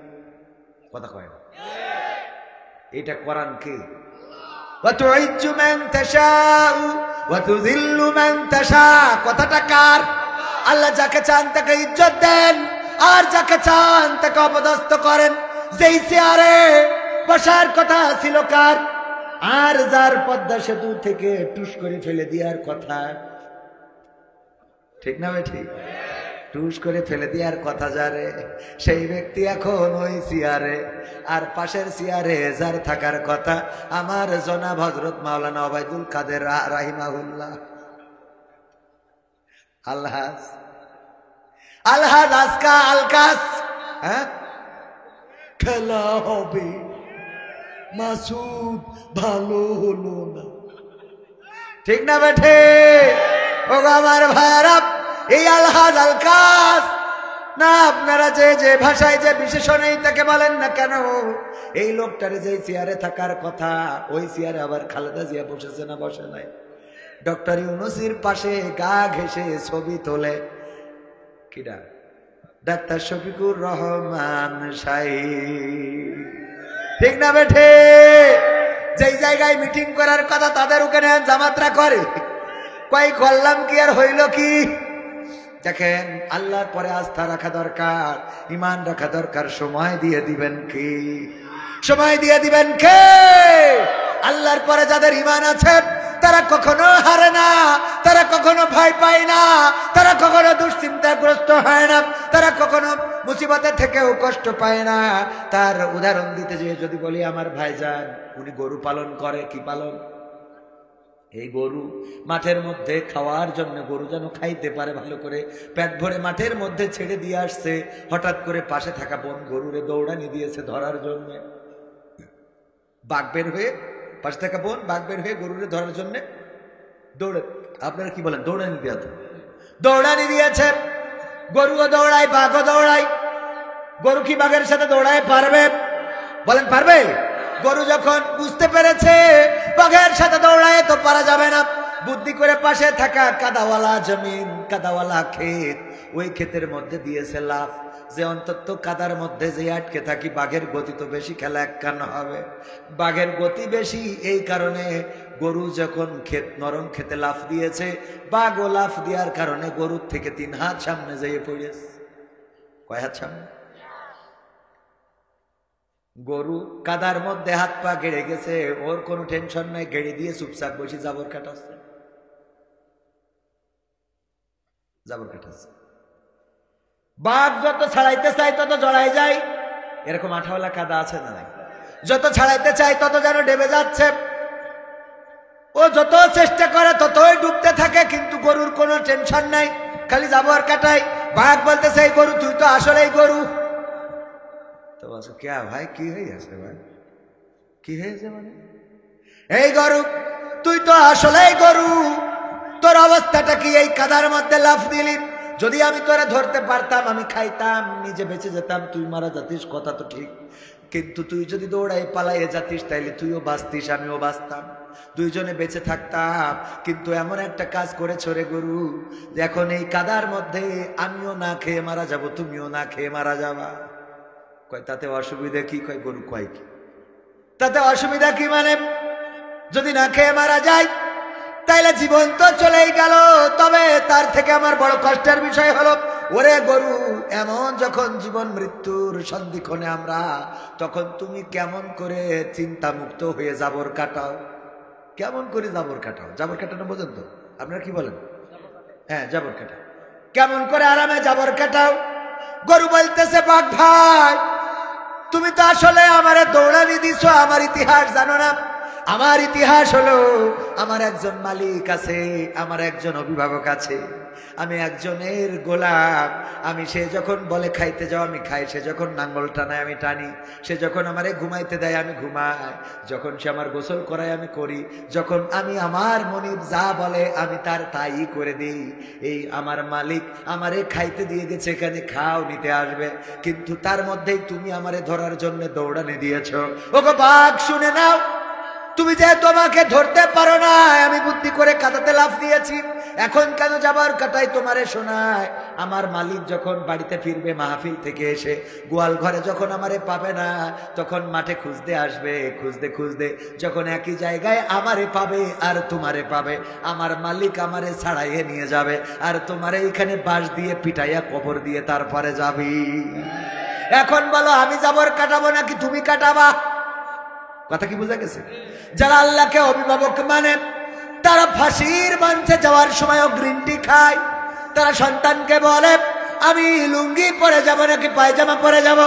কথা কয় না? এটা কোরআন কি? ওয়াতুইজ্জু মান তাশাউ ওয়াতুযিল্লু মান তাশা। কথাটা কার? আল্লাহ যাকে চান তাকে ইজ্জত দেন, আর যাকে চান তাকে অপদস্থ করেন। যেই চেয়ারে বসার কথা ছিল কার, আর যার পদ্মা সেতু থেকে টুস করে ফেলে দেওয়ার কথা, ঠিক না ভাই? ঠিক, টুস করে ফেলে দেওয়ার কথা যারে, সেই ব্যক্তি এখন ওই চেয়ারে। আর পাশের চেয়ারে যার থাকার কথা আমার জনাব হযরত মাওলানা ওবায়দুল কাদের রাহিমাহুল্লাহ। আলহাজ আজকা আলকাস, হ্যাঁ, খেলা হবে, মাসুদ ভালো হলো না, ঠিক না বেঠে? ও আমার ভাইরা, এই আলহাজ আলকাস না, আপনারা যে ভাষায় যে বিশেষণেই তাকে বলেন না কেন, এই লোকটারে যে চেয়ারে থাকার কথা, ওই চেয়ারে আবার খালেদা জিয়া বসেছে না বসে নাই? ডক্টর ইউনূসের পাশে গা ঘেঁষে ছবি তোলে কিরা? ডাক্তার শফিকুর রহমান সাহেব, ঠিক না বেঠে? যেই জায়গায় মিটিং করার কথা তাদের ওখানে জামাতরা করে। কই করলাম কি আর হইল কি? দেখেন, আল্লাহর পরে আস্থা রাখা দরকার, ইমান রাখা দরকার। সময় দিয়ে দিবেন কি? সময় দিয়ে দিবেন কে? আল্লাহর পরে যাদের ইমান আছে তারা কখনো হারে না, তারা কখনো ভয় পায় না, তারা কখনো দুশ্চিন্তাগ্রস্ত হয় না, তারা কখনো মুসিবতের থেকেও কষ্ট পায় না। তার উদাহরণ দিতে যেয়ে যদি বলি, আমার ভাইজান উনি গরু পালন করে। কি পালন? এই গরু মাঠের মধ্যে খাওয়ার জন্য, গরু যেন খাইতে পারে ভালো করে, পেট ভরে মাঠের মধ্যে ছেড়ে দিয়ে আসছে। হঠাৎ করে পাশে থাকা বোন গরুরে দৌড়ানি দিয়েছে ধরার জন্য। বাঘ বের হয়ে, পাশে থাকা বোন বাঘ বের হয়ে গরুরে ধরার জন্য দৌড়ে, আপনারা কি বলেন, দৌড়ানি দেওয়া? তো দৌড়ানি দিয়েছে। গরুও দৌড়ায়, বাঘও দৌড়ায়। গরু কি বাঘের সাথে দৌড়ায় পারবে? বলেন পারবে? গরু যখন বুঝতে পেরেছে বাঘের সাথে দৌড়ায় তো পারা যাবে না, বুদ্ধি করে পাশে থাকা কাদাওয়ালা জমিন, কাদাওয়ালা ক্ষেত, ওই ক্ষেতের মধ্যে দিয়েছে লাফ, যে অন্তত কাদার মধ্যে যে আটকে থাকি, বাঘের গতি তো বেশি, খেলা এক কান হবে। বাঘের গতি বেশি, এই কারণে গরু যখন ক্ষেত নরম খেতে লাফ দিয়েছে, বাঘও লাফ দেওয়ার কারণে গরুর থেকে 3 হাত সামনে যেয়ে পড়েছে। কয় হাত সামনে? গরু কাদার মধ্যে হাত পা গেড়ে গেছে, ওর কোনো টেনশন নাই, গেড়ে দিয়ে চুপচাপ বসে জাবর কাটাচ্ছে, জাবর কাটাচ্ছে। বাঘ যত ছাড়াইতে চাই তত জড়াই যায়। এরকম আঠাওয়ালা কাদা আছে না? যত ছাড়াইতে চাই তত যেন ডেবে যাচ্ছে। ও যত চেষ্টা করে ততই ডুবতে থাকে, কিন্তু গরুর কোনো টেনশন নাই, খালি জাবর কাটাই। বাঘ বলতেছে, এই গরু তুই তো আসলেই গরু। তো বলছো, কে ভাই, কি হয়ে আছে ভাই? কি হয়েছে মানে? এই গরু, তুই তো আসলেই গরু, তোর অবস্থাটা কি? এই কাদার মধ্যে লাফ দিলি, যদি আমি তোরা ধরতে পারতাম, আমি খাইতাম, নিজে বেঁচে যেতাম, তুই মারা যাতিস, কথা তো ঠিক। কিন্তু তুই যদি দৌড়াই পালাইয়ে যাতিস, তাইলে তুইও বাঁচতিস, আমিও বাঁচতাম, দুইজনে বেঁচে থাকতাম। কিন্তু এমন একটা কাজ করেছ রে গরু, এখন এই কাদার মধ্যে আমিও না খেয়ে মারা যাব, তুমিও না খেয়ে মারা যাবা। কয় তাতে অসুবিধা কি? কয় গরু কয় কি তাতে অসুবিধা কি? মানে যদি না খেয়ে মারা যায় তাইলে জীবন তো চলেই গেল, তবে তার থেকে আমার বড় কষ্টের বিষয় হলো, ওরে গরু, এমন যখন জীবন মৃত্যুর সন্ধিক্ষণে আমরা, তখন তুমি কেমন করে চিন্তা মুক্ত হয়ে জাবর কাটাও? কেমন করে জাবর কাটাও? জাবর কাটানো বোঝেন তো আপনারা? কি বলেন? হ্যাঁ, জাবর কাটাও। কেমন করে আরামে জাবর কাটাও? গরু বলতেছে, বাঘ ভাই, তুমি তো আসলে আমারে দৌড়ানি দিছো, আমার ইতিহাস জানো না। আমার ইতিহাস হলো, আমার একজন মালিক আছে, আমার একজন অভিভাবক আছে, আমি একজনের গোলাম। আমি, সে যখন বলে খাইতে যাও আমি খাই, সে যখন নাঙ্গল টানায় আমি টানি, সে যখন আমারে ঘুমাইতে দেয় আমি ঘুমাই, যখন সে আমার গোসল করায় আমি করি, যখন আমি আমার মনিব যা বলে আমি তার তাই করে দিই। এই আমার মালিক আমারে খাইতে দিয়ে গেছে, এখানে খাও, নিতে আসবে, কিন্তু তার মধ্যেই তুমি আমারে ধরার জন্য দৌড়ানি দিয়েছ। ওগো বাঘ, শুনে নাও, তুমি যে তোমাকে ধরতে পারো না, আমি বুদ্ধি করে কাটাতে লাফ দিয়েছি, এখন কেন যাবার কাটাই তোমারে শোনায়। আমার মালিক যখন বাড়িতে ফিরবে মাহফিল থেকে এসে, গোয়াল ঘরে যখন আমারে পাবে না, তখন মাঠে খুঁজতে আসবে, খুঁজতে খুঁজতে যখন একই জায়গায় আমারে পাবে আর তোমারে পাবে, আমার মালিক আমারে ছাড়াইয়ে নিয়ে যাবে, আর তোমারে এইখানে বাঁশ দিয়ে পিটাইয়া কবর দিয়ে তারপরে যাবি। এখন বলো, আমি যাবর কাটাবো নাকি তুমি কাটাবা? কথা কি বোঝা গেছে? যারা আল্লাহকে অভিভাবক মানে, তারা ফাঁসির মঞ্চে যাওয়ার সময়ও গ্রিন টি খায়। তারা সন্তানকে বলে, আমি লুঙ্গি পরে যাব নাকি পায়জামা পরে যাব।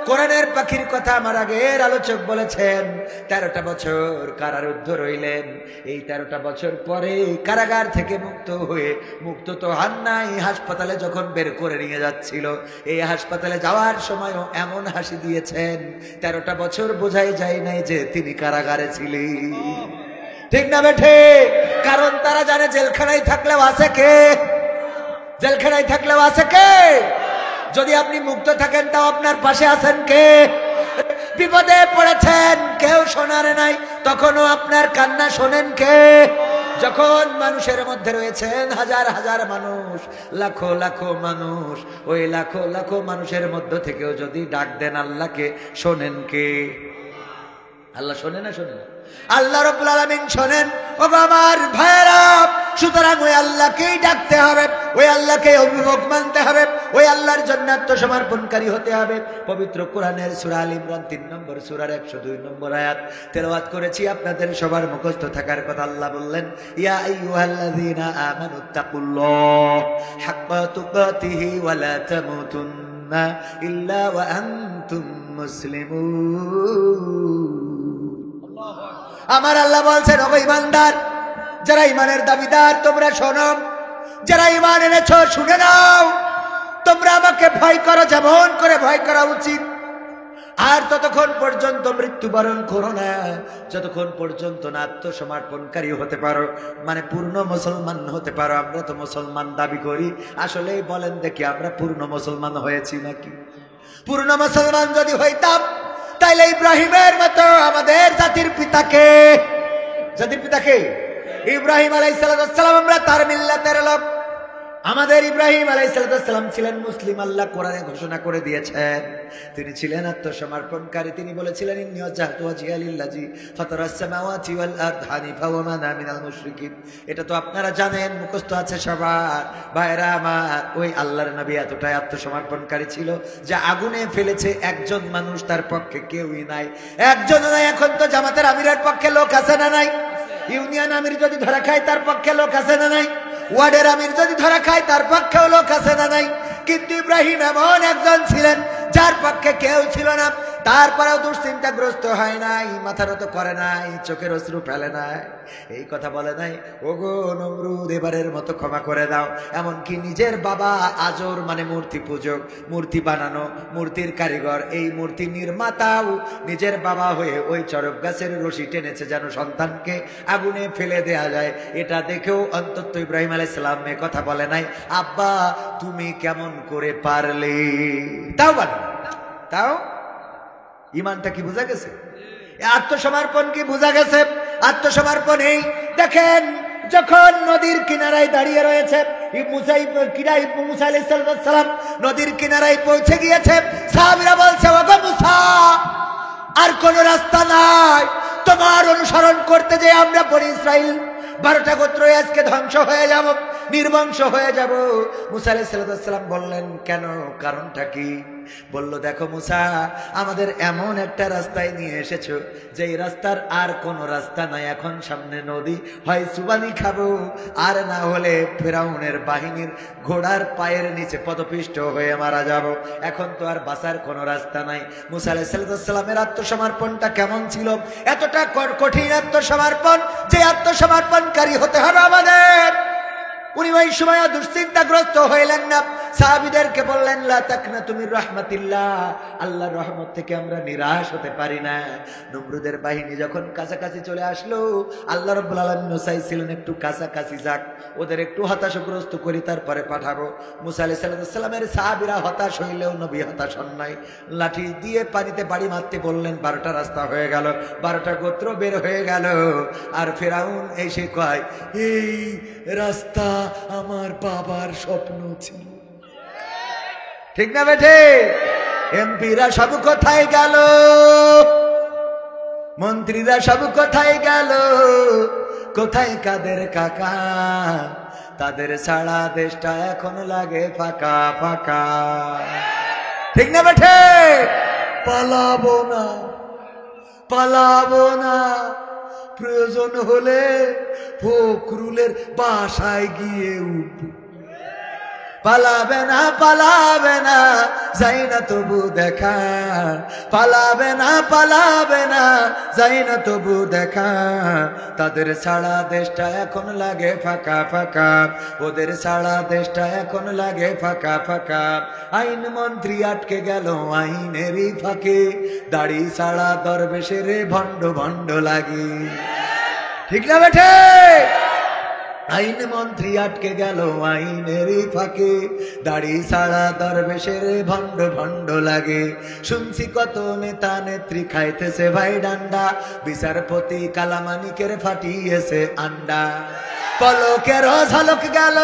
কোরআনের পাখির কথা আমার আগের আলোচক বলেছেন, 13টা বছর কারারুদ্ধ রইলেন। এই 13টা বছর পরে কারাগার থেকে মুক্ত হয়ে, মুক্ত তো হন নাই, হাসপাতালে যখন বের করে নিয়ে যাচ্ছিল, এই হাসপাতালে যাওয়ার সময়ও এমন হাসি দিয়েছেন, 13টা বছর বোঝাই যায় নাই যে তিনি কারাগারে ছিলেন। ঠিক না বেঠে? কারণ তারা জানে জেলখানায় থাকলেও আছে কে? জেলখানায় থাকলেও আছে কে? যদি আপনি মুক্ত থাকেন তাও আপনার পাশে আছেন কে? বিপদে পড়েছেন, কেউ শোনার নাই, তখনও আপনার কান্না শোনেন কে? যখন মানুষের মধ্যে রয়েছেন হাজার হাজার মানুষ, লাখো লাখো মানুষ, ওই লাখো লাখো মানুষের মধ্য থেকেও যদি ডাক দেন আল্লাহকে, শোনেন কে? আল্লাহ শোনে না? শোনে না? আল্লাহ রাব্বুল আলামিন শোনেন। ও আমার ভাইরা, সুতরাং ওই আল্লাহকেই ডাকতে হবে, ওই আল্লাহকে অভিভাবক মানতে হবে, ওই আল্লাহর জন্য আত্মসমর্পণকারী হতে হবে। পবিত্র কোরআনের সূরা আল ইমরান 3 নম্বর সূরার 102 নম্বর আয়াত তেলাওয়াত করেছি, আপনাদের সবার মুখস্থ থাকার কথা। আল্লাহ বললেন, ইয়া আইয়ুহাল্লাযীনা আমানুত্তাকুল্লাহ হাক্কা তুকাতিহি ওয়া লা তামুতুন্না ইল্লা ওয়া আনতুম মুসলিমুন। আমার আল্লাহ বলছেন, ওগো ঈমানদার, যারা ঈমানের দাবিদার, তোমরা শোনো, যারা ঈমান এনেছো শুনে নাও, তোমরা আমাকে ভয় করো যেমন করে ভয় করা উচিত। আর ততক্ষণ পর্যন্ত মৃত্যুবরণ করো না, যতক্ষণ পর্যন্ত না আত্মসমর্পণকারী হতে পারো, মানে পূর্ণ মুসলমান হতে পারো। আমরা তো মুসলমান দাবি করি, আসলেই বলেন দেখি আমরা পূর্ণ মুসলমান হয়েছি নাকি? পূর্ণ মুসলমান যদি হইতাম, তাইলে ইব্রাহিমের মতো আমাদের জাতির পিতাকে, জাতির পিতাকে ইব্রাহিম আলাইহিস সালাম, আমরা তার মিল্লাতের লোক। আমাদের ইব্রাহিম আলাইহিস সালাম ছিলেন মুসলিম। আল্লাহ কোরআনে ঘোষণা করে দিয়েছেন তিনি ছিলেন আত্মসমর্পণকারী। তিনি বলেছিলেন, ইন্নী ওয়াজজাহতু ওয়াজহিয়া লিল্লাযী ফাতারাস সামাওয়াতি ওয়াল আরদ হানিফা ওয়া মা আনা মিনাল মুশরিকিন। এটা তো আপনারা জানেন, মুখস্থ আছে সবার। ভাইরা আমার, ওই আল্লাহর নবী এতটাই আত্মসমর্পণকারী ছিল যে আগুনে ফেলেছে একজন মানুষ, তার পক্ষে কেউই নাই, একজন নাই। এখন তো জামাতের আমিরের পক্ষে লোক আছে না নাই? ইউনিয়ন আমির যদি ধরা খায় তার পক্ষে লোক আছে না নাই? ওয়ার্ডের আমির যদি ধরা খায় তার পক্ষেও লোক আছে না নাই? কিন্তু ইব্রাহিম এমন একজন ছিলেন যার পক্ষে কেউ ছিল না। তারপরেও দুশ্চিন্তাগ্রস্ত হয় নাই, মাথার তো করে নাই, চোখের অশ্রু ফেলে নাই, এই কথা বলে নাই ওগো নমরুদ এবারের মতো ক্ষমা করে দাও। এমনকি নিজের বাবা আজর মানে মূর্তি পূজক, মূর্তি বানানো, মূর্তির কারিগর, এই মূর্তি নির্মাতাও নিজের বাবা হয়ে ওই চরক গাছের রশি টেনেছে যেন সন্তানকে আগুনে ফেলে দেয়া যায়। এটা দেখেও অন্তত ইব্রাহিম আলাইহিস সালাম এ কথা বলে নাই আব্বা তুমি কেমন করে পারলে। তাও বলে, তাও ইমানটা কি বোঝা গেছে? আত্মসমর্পণ কি বোঝা গেছে? আত্মসমর্পণ এই দেখেন, যখন নদীর কিনারায় দাঁড়িয়ে রয়েছে মুসা আলাইহিস সালাম নদীর কিনারায় পৌঁছে গিয়েছে, সাহাবীরা বলছে ওগো মুসা আর কোন রাস্তা নাই, তোমার অনুসরণ করতে যে আমরা বনি ইসরাইল 12টা গোত্র আজকে ধ্বংস হয়ে যাব, নির্বংশ হয়ে যাব। মুসা আলাইহিস সালাম বললেন কেন, কারণটা কি? বলল দেখো মুসা, আমাদের এমন একটা রাস্তায় নিয়ে এসেছো যে এই রাস্তার আর কোনো রাস্তা নাই, এখন সামনে নদী, হয় চুবানি খাবো আর না হলে ফেরাউনের বাহিনীর ঘোড়ার পায়ের নিচে পদপিষ্ট হয়ে মারা যাব, এখন তো আর বাঁচার কোনো রাস্তা নাই। মুসা আলাইহিস সালামের আত্মসমর্পণটা কেমন ছিল? এতটা কঠিন আত্মসমর্পণ যে আত্মসমর্পণকারী হতে হবে আমাদের। উনি ওই সময় দুশ্চিন্তাগ্রস্ত হইলেন না, সাহাবীদেরকে বললেন লা তাকনাতু মির রাহমাতিল্লাহ, আল্লাহর রহমত থেকে আমরা নিরাশ হতে পারি না। নমরুদের বাহিনী যখন কাছাকাছি চলে আসলো, আল্লাহ রাব্বুল আলামিন চাইছিলেন একটু কাছাকাছি যাক, ওদের একটু হতাশাগ্রস্ত করি তারপরে পাঠাবো। মুসা আলাইহিস সালামের সাহাবীরা হতাশ হইলেও নবী হতাশ হন নাই, লাঠি দিয়ে পানিতে বাড়ি মারতে বললেন, 12টা রাস্তা হয়ে গেল, 12টা গোত্র বের হয়ে গেল। আর ফেরাউন এসে কয় এই রাস্তা আমার বাবার স্বপ্ন ছিল। ঠিক না বেঠে? এমপিরা সব কোথায় গেল, মন্ত্রীরা সব কোথায় গেল, কোথায় কাদের কাকা, তাদের সারা দেশটা এখন লাগে ফাঁকা ফাঁকা। ঠিক না বেঠে? পালাবো না, পালাবো না, প্রয়োজন হলে ফখরুলের বাসায় গিয়ে উঠবো। পালাবে না, পালাবে না, যাই না তবু দেখা, পালাবে না, পালাবে না, যাই না তবু দেখা, তাদের সারা দেশটা এখন লাগে ফাঁকা ফাঁকা, ওদের সারা দেশটা এখন লাগে ফাঁকা ফাঁকা। আইন মন্ত্রী আটকে গেল আইনেরই ফাঁকে, দাড়ি সারা দরবেশের ভণ্ড ভণ্ড লাগে। ঠিক না বেঠে? আইন মন্ত্রী আটকে গেল আইনেরই ফাঁকে, দাড়ি সারা দরবেশের ভণ্ড ভণ্ড লাগে। শুনছি কত নেতা নেত্রী খাইতেছে ভাই ডান্ডা, বিচারপতি কালামানিকের ফাটিয়েছে আন্ডা। পলকের ঝলক গেল,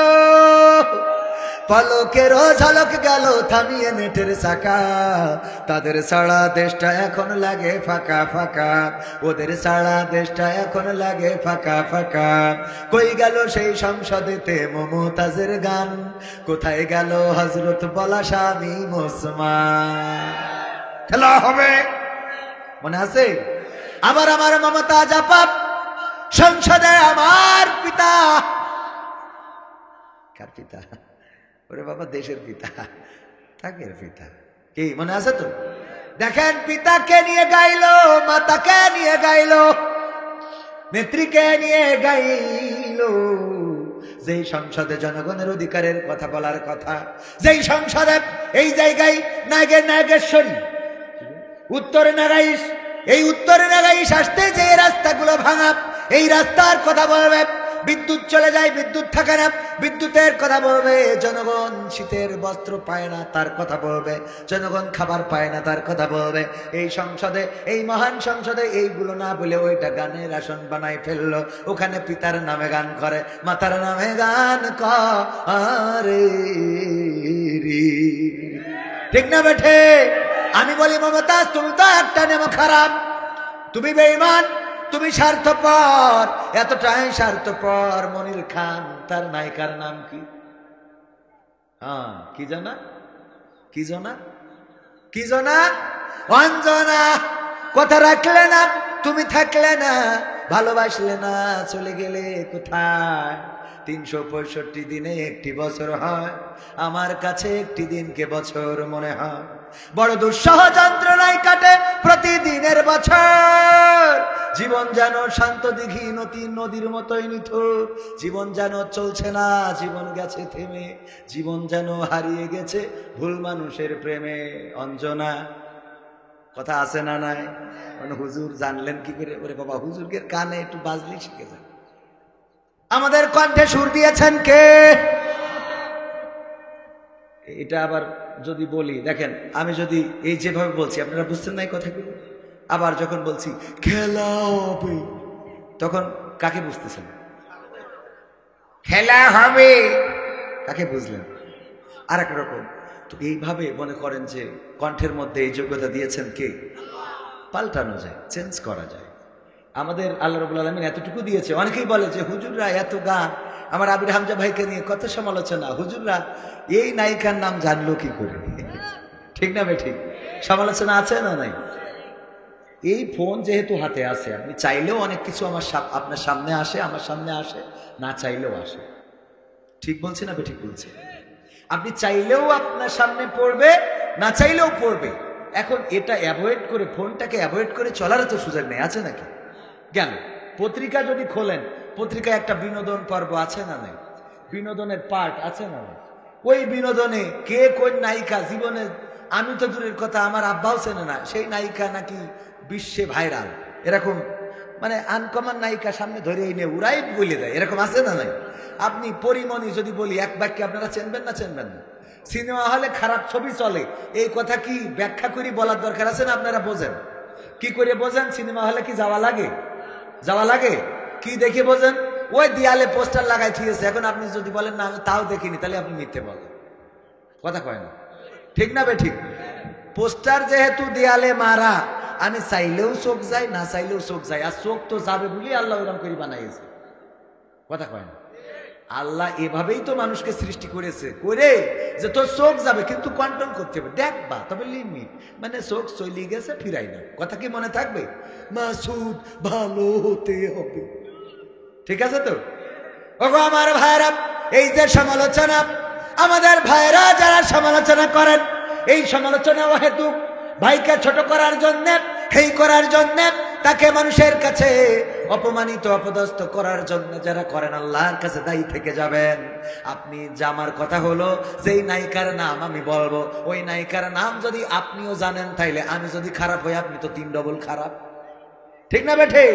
পলকের ঝলক গেল থামিয়ে নেটের চাকা, তাদের সারা দেশটা এখন লাগে ফাঁকা ফাঁকা, ওদের সারা দেশটা এখন লাগে ফাঁকা ফাঁকা। কই গেল সেই সংসদেতে মমতাজের গান, কোথায় গেল হযরত বলা স্বামী ওসমান? খেলা হবে মনে আছে? আবার আমার মমতাজ আপা সংসদে আমার পিতা, কার পিতা? ওরে বাবা দেশের পিতা, তাকের পিতা, কি মনে আছে তো? দেখেন পিতাকে নিয়ে গাইলো, মাতাকে নিয়ে গাইলো, নেত্রীকে নিয়ে গাইলো। যেই সংসদে জনগণের অধিকারের কথা বলার কথা, যেই সংসদে এই জায়গায় নাগেশ্বরী উত্তরে নাগাইশ, এই উত্তরে নাগাইশ আসতে যে রাস্তাগুলো ভাঙা, এই রাস্তার কথা বলবে। বিদ্যুৎ চলে যায়, বিদ্যুৎ থাকে না, বিদ্যুতের কথা বলবে। জনগণ শীতের বস্ত্র পায় না, তার কথা বলবে। জনগণ খাবার পায় না, তার কথা বলবে। এই সংসদে, এই মহান সংসদে এইগুলো না বলে ওইটা গানের আসন বানাই ফেললো। ওখানে পিতার নামে গান করে, মাতার নামে গান করে। ঠিক না বেঠে? আমি বলি মমতাজ তুমি তো একটা নেম খারাপ, তুমি বেঈমান, তুমি স্বার্থপর, এতটাই স্বার্থপর। মনির খান তার নায়িকার নাম কি? হ্যাঁ কি জানা, কি জানা, কি জানা? অঞ্জনা। কথা রাখলে না, তুমি থাকলে না, ভালোবাসলে না, চলে গেলে কোথায়? 365 দিনে একটি বছর হয়, আমার কাছে একটি দিনকে বছর মনে হয়। বড় দুঃসহ যন্ত্রণায় কাটে প্রতিদিনের বছর। জীবন যেন শান্ত দিঘি নদীর মতোই নিথুর। জীবন যেন চলছে না, জীবন গেছে থেমে। জীবন যেন হারিয়ে গেছে ভুল মানুষের প্রেমে। অঞ্জনা কথা আছে না নাই? হুজুর জানলেন কি করে? ওরে বাবা, হুজুরকে কানে একটু বাজলি শিখে যান। আমাদের কণ্ঠে সুর দিয়েছেন কে? এটা আবার যদি বলি, দেখেন আমি যদি এই যেভাবে বলছি আপনারা বুঝছেন না এই কথাগুলো, আবার যখন বলছি খেলা হবে, তখন কাকে বুঝতেছেন? খেলা হবে কাকে বুঝলেন? আর এক রকম। তো এইভাবে মনে করেন যে কণ্ঠের মধ্যে এই যোগ্যতা দিয়েছেন কে? পাল্টানো যায়, চেঞ্জ করা যায়। আমাদের আল্লাহ রাব্বুল আলামিন এতটুকু দিয়েছে। অনেকেই বলে যে হুজুররা এত গান, আমার আবির হামজা ভাইকে নিয়ে কত সমালোচনা, হুজুররা এই নায়িকার নাম জানলো কি করে? ঠিক না বেঠিক? সমালোচনা আছে না নাই? এই ফোন যেহেতু হাতে আছে, আপনি চাইলেও অনেক কিছু আপনার সামনে আসে, আমার সামনে আসে, না চাইলেও আসে। ঠিক বলছে না বেঠিক বলছে? আপনি চাইলেও আপনার সামনে পড়বে, না চাইলেও পড়বে। এখন এটা অ্যাভয়েড করে, ফোনটাকে অ্যাভয়েড করে চলার তো সুযোগ নেই, আছে নাকি? কেন? পত্রিকা যদি খোলেন, পত্রিকায় একটা বিনোদন পর্ব আছে না নাই? বিনোদনের পার্ট আছে না নাই? ওই বিনোদনে কে কোন নায়িকা জীবনে, আমি তো দূরের কথা আমার আব্বাও চেনে না, সেই নায়িকা নাকি বিশ্বে ভাইরাল, এরকম মানে আনকমন নায়িকা সামনে ধরে এনে উড়াই বলে দেয়, এরকম আছে না নাই? আপনি পরিমণি যদি বলি এক বাক্যে, আপনারা চেনবেন না চেনবেন না? সিনেমা হলে খারাপ ছবি চলে, এই কথা কি ব্যাখ্যা করি বলার দরকার আছে না? আপনারা বোঝেন কি করে? বোঝেন সিনেমা হলে কি যাওয়া লাগে? যাওয়া লাগে? কি দেখে বোঝেন? ওই দেয়ালে পোস্টার লাগাই থিয়েছে। এখন আপনি যদি বলেন না আমি তাও দেখিনি, তাহলে আপনি মিথ্যে বলেন, কথা কয় না। ঠিক না বে ঠিক? পোস্টার যেহেতু দেয়ালে মারা, আমি চাইলেও চোখ যাই, না চাইলেও চোখ যাই, আর চোখ তো যাবে বলি আল্লাহ ওরকম করে বানাইছে, কথা কয় না? আল্লাহ এভাবেই তো মানুষকে সৃষ্টি করেছে, করে যে তোর চোখ যাবে কিন্তু কন্ট্রোল করতে হবে, দেখবা তবে লিমিট, মানে চোখ চলে গেছে ফিরাই না, কথা কি মনে থাকবে? মাসুদ ভালো হতে হবে, ঠিক আছে তো? ওগো আমার ভাইরা, এই যে সমালোচনা, আমাদের ভাইরা যারা সমালোচনা করেন, এই সমালোচনা হেতু ভাইকে ছোট করার জন্যে, হেই করার জন্যে, তাকে মানুষের কাছে অপমানিত অপদস্থ করার জন্য যারা করেন, আল্লাহর কাছে দায়ী থেকে যাবেন। আপনি জামার কথা হলো, যেই নায়িকার নাম আমি বলবো, ওই নায়িকার নাম যদি আপনিও জানেন, তাইলে আমি যদি খারাপ হই, আপনি তো 3 ডবল খারাপ, ঠিক না বেঠে?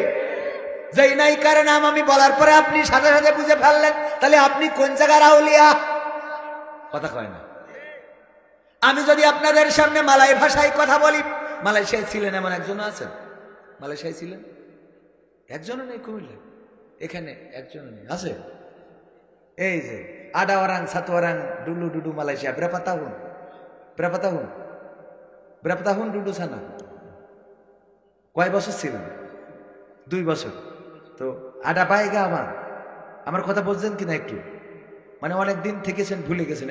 যেই নায়িকার নাম আমি বলার পরে আপনি সাথে সাথে বুঝে ফেললেন, তাহলে আপনি কোন জায়গার আউলিয়া, কথা কয় না? আমি যদি আপনাদের সামনে মালয় ভাষায় কথা বলি, মালয়েশিয়ায় ছিলেন এমন একজনও আছেন? মালয়েশিয়ায় ছিলেন? একজনও নেই কুমিল্লা, এখানে একজনও নেই, আছে? এই যে আডা ওরাং সাতওয়ারাং ডুলু ডুডু মালয়েশিয়া, ব্রাপাতাহুন ব্রাপাতাহুন ব্রাপাতাহুন ডুডু সানা। কয় বছর ছিলেন? 2 বছর। তো আডা পাইগা আমার কথা বলছেন কিনা একটু, মানে অনেক দিন থেকেছেন, ভুলে গেছেন,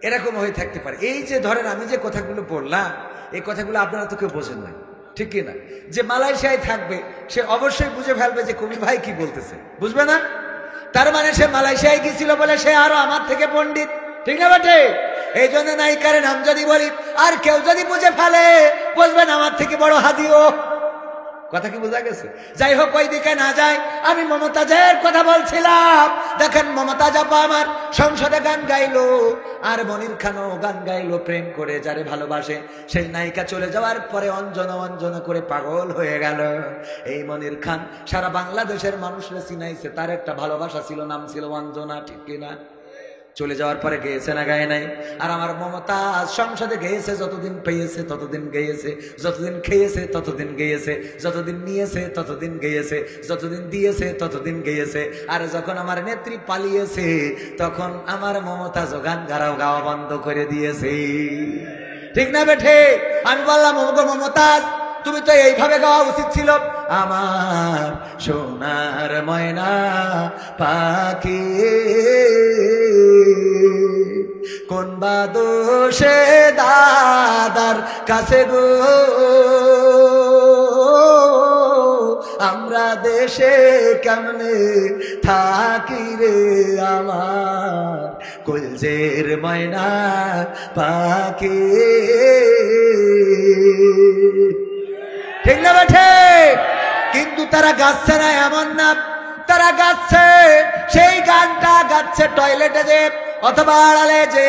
এরকম হয়ে থাকতে পারে। এই যে ধরেন আমি যে কথাগুলো বললাম, এই কথাগুলো আপনারা তো কেউ বোঝেন না, ঠিক কিনা? যে মালয়েশিয়ায় থাকবে সে অবশ্যই বুঝে ফেলবে যে কবি ভাই কি বলতেছে, বুঝবে না? তার মানে সে মালয়েশিয়ায় গিয়েছিল বলে সে আরো আমার থেকে পণ্ডিত, ঠিক না বটে? এই জন্য নায়িকার নাম যদি বলি আর কেউ যদি বুঝে ফেলে, বুঝবেন আমার থেকে বড় হাদিও, কথা কি বোঝা গেছে? যাই হোক, ওই দিকে না যায়, আমি মমতাজের কথা বলছিলাম। দেখেন মমতাজ আপা আমার সংসদে গান গাইলো, আর মনির খানও গান গাইলো, প্রেম করে যারে ভালোবাসে। সেই নায়িকা চলে যাওয়ার পরে অঞ্জনা অঞ্জনা করে পাগল হয়ে গেল। এই মনির খান সারা বাংলাদেশের মানুষরা চিনাইছে, তার একটা ভালোবাসা ছিল, নাম ছিল অঞ্জনা, ঠিক কিনা? চলে যাওয়ার পরে গেয়েছে না গায়ে নাই? আর আমার মমতাজ সংসদে গেয়েছে, যতদিন পেয়েছে ততদিন গেয়েছে, যতদিন খেয়েছে ততদিন গেয়েছে, যতদিন নিয়েছে ততদিন গেয়েছে, যতদিন দিয়েছে ততদিন গেয়েছে। আর যখন আমার নেত্রী পালিয়েছে, তখন আমার মমতাজ গান গাওয়া বন্ধ করে দিয়েছে, ঠিক না বেঠে? আমি বললাম ওগো মমতাজ, তুমি তো এইভাবে গাওয়া উচিত ছিল, আমার সোনার ময়না পাখি কোন বা দোষে দাদার কাছে গো, আমরা দেশে কেমনে থাকি রে আমার কলজের ময়না পাখি। ঠিক না বেঠে? কিন্তু তারা গাচ্ছে না এমন না, তারা গাচ্ছে সেই গানটা গাচ্ছে টয়লেটে যে অথবা আড়ালে যে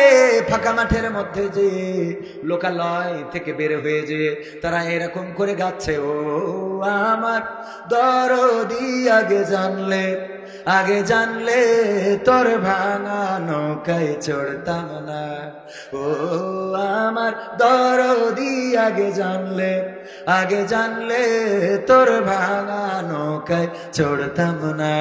ফাঁকা মাঠের মধ্যে যে লোকালয় থেকে বের হয়ে যে তারা এরকম করে গাচ্ছে, ও আমার দরদি আগে জানলে তোর ভাঙা নৌকায় চড়তাম না, ও আমার দরদি আগে জানলে তোর ভাঙা নৌকায় চড়তাম না,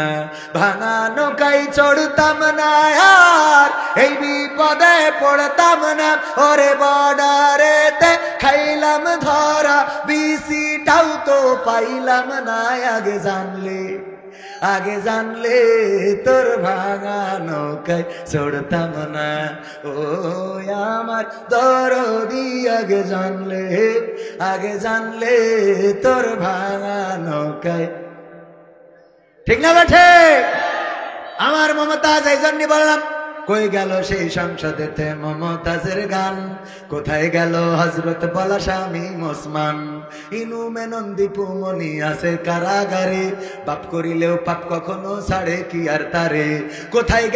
ভাঙা নৌকায় চড়তাম না আর এই বিপদে পড়তাম না, ওরে বর্ডারেতে খাইলাম ধরা বিসিটাও তো পাইলাম না, আগে জানলে তোর ভাঙা নৌকায় চড়তাম না, ও আমার দরদি আগে জানলে তোর ভাঙা নৌকায়। ঠিক না বেঠে? আমার মমতাজ এই জন্যই বললাম, কই গেল সেই সংসদেতে মমতাজের গান, কোথায় গেল হযরত বলা স্বামী ওসমান, ইনু মেনন দীপু মনি আছে কারাগারে, পাপ করিলেও পাপ কখনো ছাড়ে কি আর তারে, কোথায়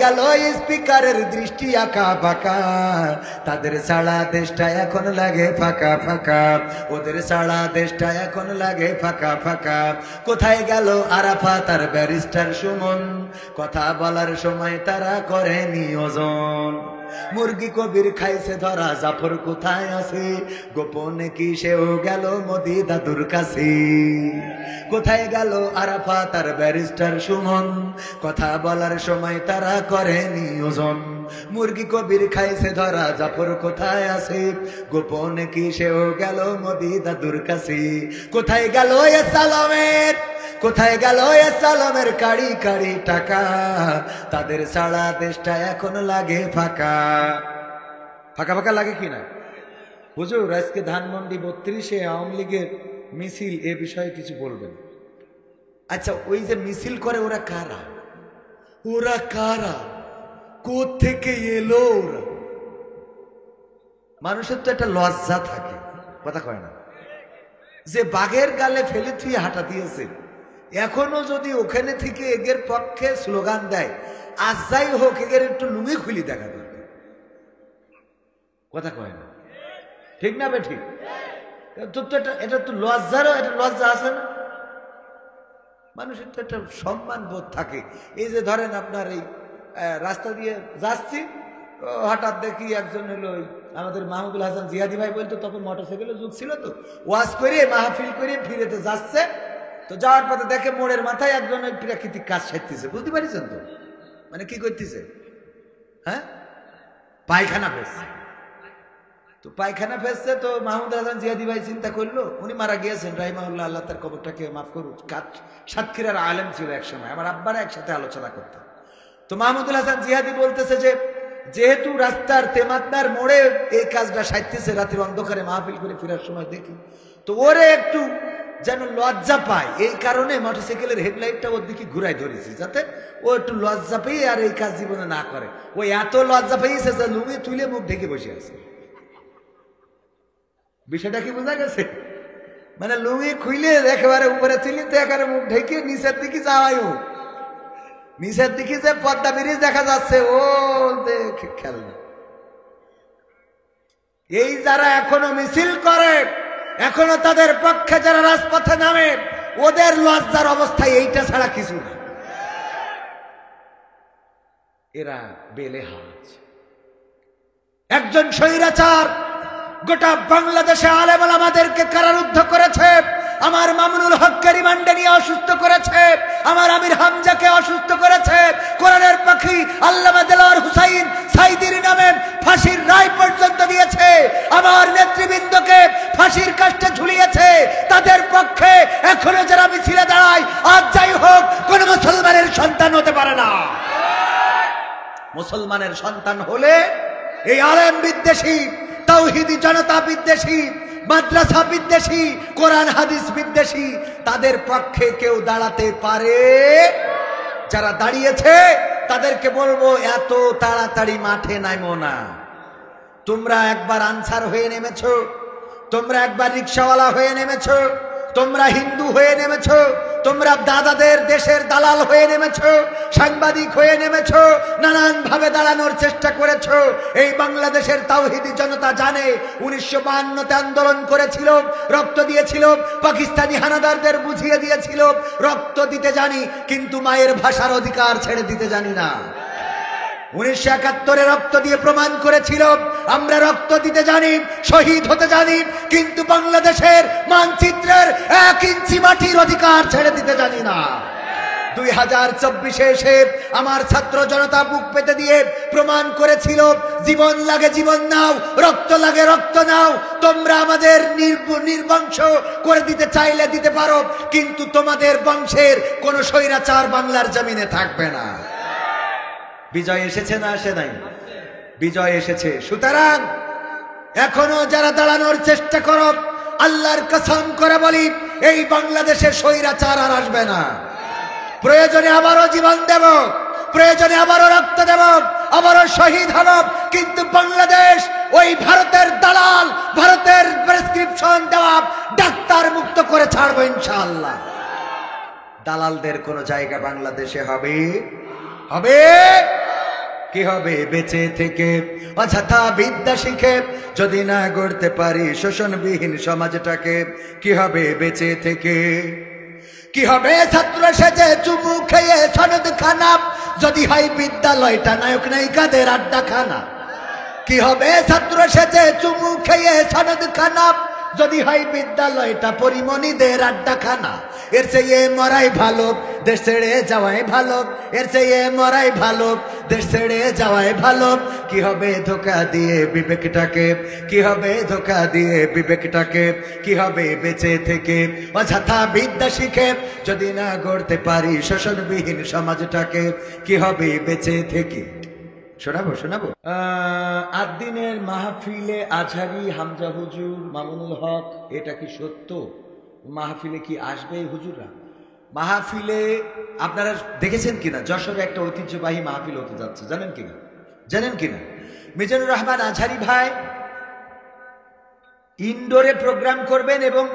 গেল স্পিকারের দৃষ্টি আঁকা বাঁকা, তাদের ছাড়া দেশটা এখন লাগে ফাঁকা ফাঁকা, ওদের ছাড়া দেশটা এখন লাগে ফাঁকা ফাঁকা, কোথায় গেল আরাফাত আর ব্যারিস্টার সুমন, কথা বলার সময় তারা করে নিয়োজন, মুরগি কবির খাইছে ধরা জাফর কোথায় আছে, গোপনে কি সেও গেল মোদি দাদুর কাছে, কোথায় গেল আরাফাত আর ব্যারিস্টার সুমন, কথা বলার সময় তারা করে নিয়োজন, মুরগি কবির খাইছে ধরা জাফর কোথায় আছে, গোপনে কি সেও গেল মোদি দাদুর কাছে, কোথায় গেল সালামের কাড়ি কাড়ি টাকা, তাদের ছাড়া দেশটা এখন লাগে ফাঁকা ফাঁকা লাগে কিনা? হুজুর আজকে ধানমন্ডি 32-এ আওয়ামী লীগের মিছিল, এ বিষয়ে কিছু বলবেন? আচ্ছা, ওই যে মিছিল করে ওরা কারা কোত্থেকে এলো ওরা? মানুষের তো একটা লজ্জা থাকে, কথা কয় না, যে বাঘের গালে ফেলে থুয়ে হাঁটা দিয়েছে, এখনো যদি ওখানে থেকে এগের পক্ষে স্লোগান দেয়, আজ যাই হোক এগের একটু লুঙ্গি খুলি দেখা দরকার, কথা কয় না? ঠিক না বে? ঠিক। এটা তো লজ্জারও একটা লজ্জা আছে না? মানুষের তো একটা সম্মান বোধ থাকে। এই যে ধরেন আপনার এই রাস্তা দিয়ে যাচ্ছি, হঠাৎ দেখি একজন হলো আমাদের মাহমুদুল হাসান জিহাদি ভাই বলতো, তখন মোটরসাইকেলের যুগ ছিল, তো ওয়াজ করে মাহফিল করে ফিরেতে যাচ্ছে, তো যাওয়ার পথে দেখে মোড়ের মাথায় একজন প্রাকৃতিক কাজ সারতেছে, বুঝতে পারছেন তো? মানে কি করতেছে? হ্যাঁ, পায়খানা ফেলছে। তো পায়খানা ফেলছে, তো মাহমুদ হাসান জিহাদি ভাই চিন্তা করলো, উনি মারা গিয়েছেন রাহিমাহুল্লাহ, আল্লাহ তার কবরটাকে মাফ করুক, সাতক্ষীরার আলেম ছিল একসময়, আমার আব্বারা একসাথে আলোচনা করতাম। তো মাহমুদুল হাসান জিহাদি বলতেছে যে যেহেতু রাস্তার তেমাত্নার মোড়ে এই কাজটা সারতেছে, রাতের অন্ধকারে মাহফিল করে ফেরার সময় দেখি, তো ওরে একটু যেন লজ্জা পায়, এই কারণে মোটরসাইকেলের হেডলাইটটা ওর দিকে ঘুরাই ধরেছি, যাতে ও একটু লজ্জা পেয়ে আর এই কাজ জীবনে না করে। ও এত লজ্জা পেয়েছে যে লুঙ্গি তুলে মুখ ঢেকে বসে আছে। বিষয়টা কি বোঝা গেছে? মানে লুঙ্গি খুইলে একেবারে উপরে তুলে তো একেবারে মুখ ঢেকে নিচের দিকে যাওয়াই, ও নিচের দিকে যে পদ্মা ব্রিজ দেখা যাচ্ছে, ও দেখে খেলনা। এই যারা এখনো মিছিল করে, এখনো তাদের পক্ষে যারা রাজপথে নামে, ওদের লজ্জার অবস্থায় এইটা ছাড়া কিছু না। এরা বেলেহাজ। একজন স্বৈরাচার গোটা বাংলাদেশে আলেম ওলামাদেরকে কারারুদ্ধ করেছে, আমার মামুনুল হককে রিমান্ডে নিয়ে অসুস্থ করেছে, আমার আমির হামজাকে অসুস্থ করেছে, কোরআনের পাখি আল্লামা দেলোয়ার হুসাইন সাইদির নামে ফাঁসির রায় পর্যন্ত দিয়েছে, আমার নেতৃবৃন্দকে ফাঁসির কাস্টে ঝুলিয়েছে। তাদের পক্ষে এখনো যারা মিছিলে দাঁড়ায়, আজ যাই হোক কোন মুসলমানের সন্তান হতে পারে না। মুসলমানের সন্তান হলে এই আলেম বিদ্বেষী, তাওহীদি জনতা বিদ্বেষী, মাদ্রাসা বিদ্বেষী, কোরআন হাদিস বিদ্বেষী, তাদের পক্ষে কেউ দাঁড়াতে পারে? যারা দাঁড়িয়েছে তাদেরকে বলবো, এত তাড়াতাড়ি মাঠে নামো না। তোমরা একবার আনসার হয়ে নেমেছো, তোমরা একবার রিক্সাওয়ালা হয়ে নেমেছো, তোমরা হিন্দু হয়ে নেমেছো, তোমরা দাদাদের দেশের দালাল হয়ে নেমেছো, সাংবাদিক হয়ে নেমেছো, নানান ভাবে দাঁড়ানোর চেষ্টা করেছো। এই বাংলাদেশের তাওহীদি জনতা জানে 1952তে আন্দোলন করেছিল, রক্ত দিয়েছিল, পাকিস্তানি হানাদারদের বুঝিয়ে দিয়েছিল। রক্ত দিতে জানি, কিন্তু মায়ের ভাষার অধিকার ছেড়ে দিতে জানি না। 1971-এ রক্ত দিয়ে প্রমাণ করেছিল আমরা রক্ত দিতে জানি, শহীদ হতে জানি, কিন্তু বাংলাদেশের মানচিত্রের 1 ইঞ্চি মাটির অধিকার ছেড়ে দিতে জানি না। 2024-এ এসে আমার ছাত্র জনতা বুক পেতে দিয়ে প্রমাণ করেছিল, জীবন লাগে জীবন নাও, রক্ত লাগে রক্ত নাও। তোমরা আমাদের নির্বংশ করে দিতে চাইলে দিতে পারো, কিন্তু তোমাদের বংশের কোন স্বৈরাচার বাংলার জমিনে থাকবে না। বিজয় এসেছে না আসে নাই? বিজয় এসেছে। সুতরাং এখনো যারা দাঁড়ানোর চেষ্টা করো, আল্লাহর কসম করে বলি, এই বাংলাদেশে স্বৈরাচার আর আসবে না। প্রয়োজনে আবারও জীবন দেব, প্রয়োজনে আবারও রক্ত দেব, আবারও শহীদ হব, কিন্তু বাংলাদেশ ওই ভারতের দালাল, ভারতের প্রেসক্রিপশন দেওয়া ডাক্তার মুক্ত করে ছাড়বো ইনশাআল্লাহ। দালালদের কোন জায়গা বাংলাদেশে হবে? হবে কি হবে? বেঁচে থেকে অযথা বিদ্যা শিখে যদি না গড়তে পারি শোষণবিহীন সমাজটাকে, কি হবে বেঁচে থেকে? কি হবে ছাত্র সেজে চুমু খেয়ে সনদ খানা, যদি হয় বিদ্যালয়টা নায়ক নায়িকাদের আড্ডা খানা? কি হবে ছাত্র সেজে চুমু খেয়ে সনদ খানা, যদি হয় বিদ্যালয়টা পরিমণিদের আড্ডা খানা? এর চেয়ে মরাই ভালো, দেশ ছেড়ে যাওয়াই ভালো, এর চেয়ে মরাই ভালো, দেশ ছেড়ে যাওয়াই ভালো। কি হবে ধোকা দিয়ে বিবেকটাকে, কি হবে ধোকা দিয়ে বিবেকটাকে, কি হবে বেঁচে থেকে অযথা বিদ্যা শিখে যদি না গড়তে পারি শোষণবিহীন সমাজটাকে, কি হবে বেঁচে থেকে? শোনাবো শোনাবো। 8 দিনের মাহফিলে আজহারি, হামজা হুজুর, মামুনুল হক, এটা কি সত্য? মাহফিলে কি আসবে হুজুররা? মাহফিলে আপনারা দেখেছেন কিনা, যশোরে একটা ঐতিহ্যবাহী মাহফিল হতে যাচ্ছে, জানেন কিনা? জানেন কিনা? মিজানুর রহমান আজহারি ভাই ইনডোরে প্রোগ্রাম করবেন এবং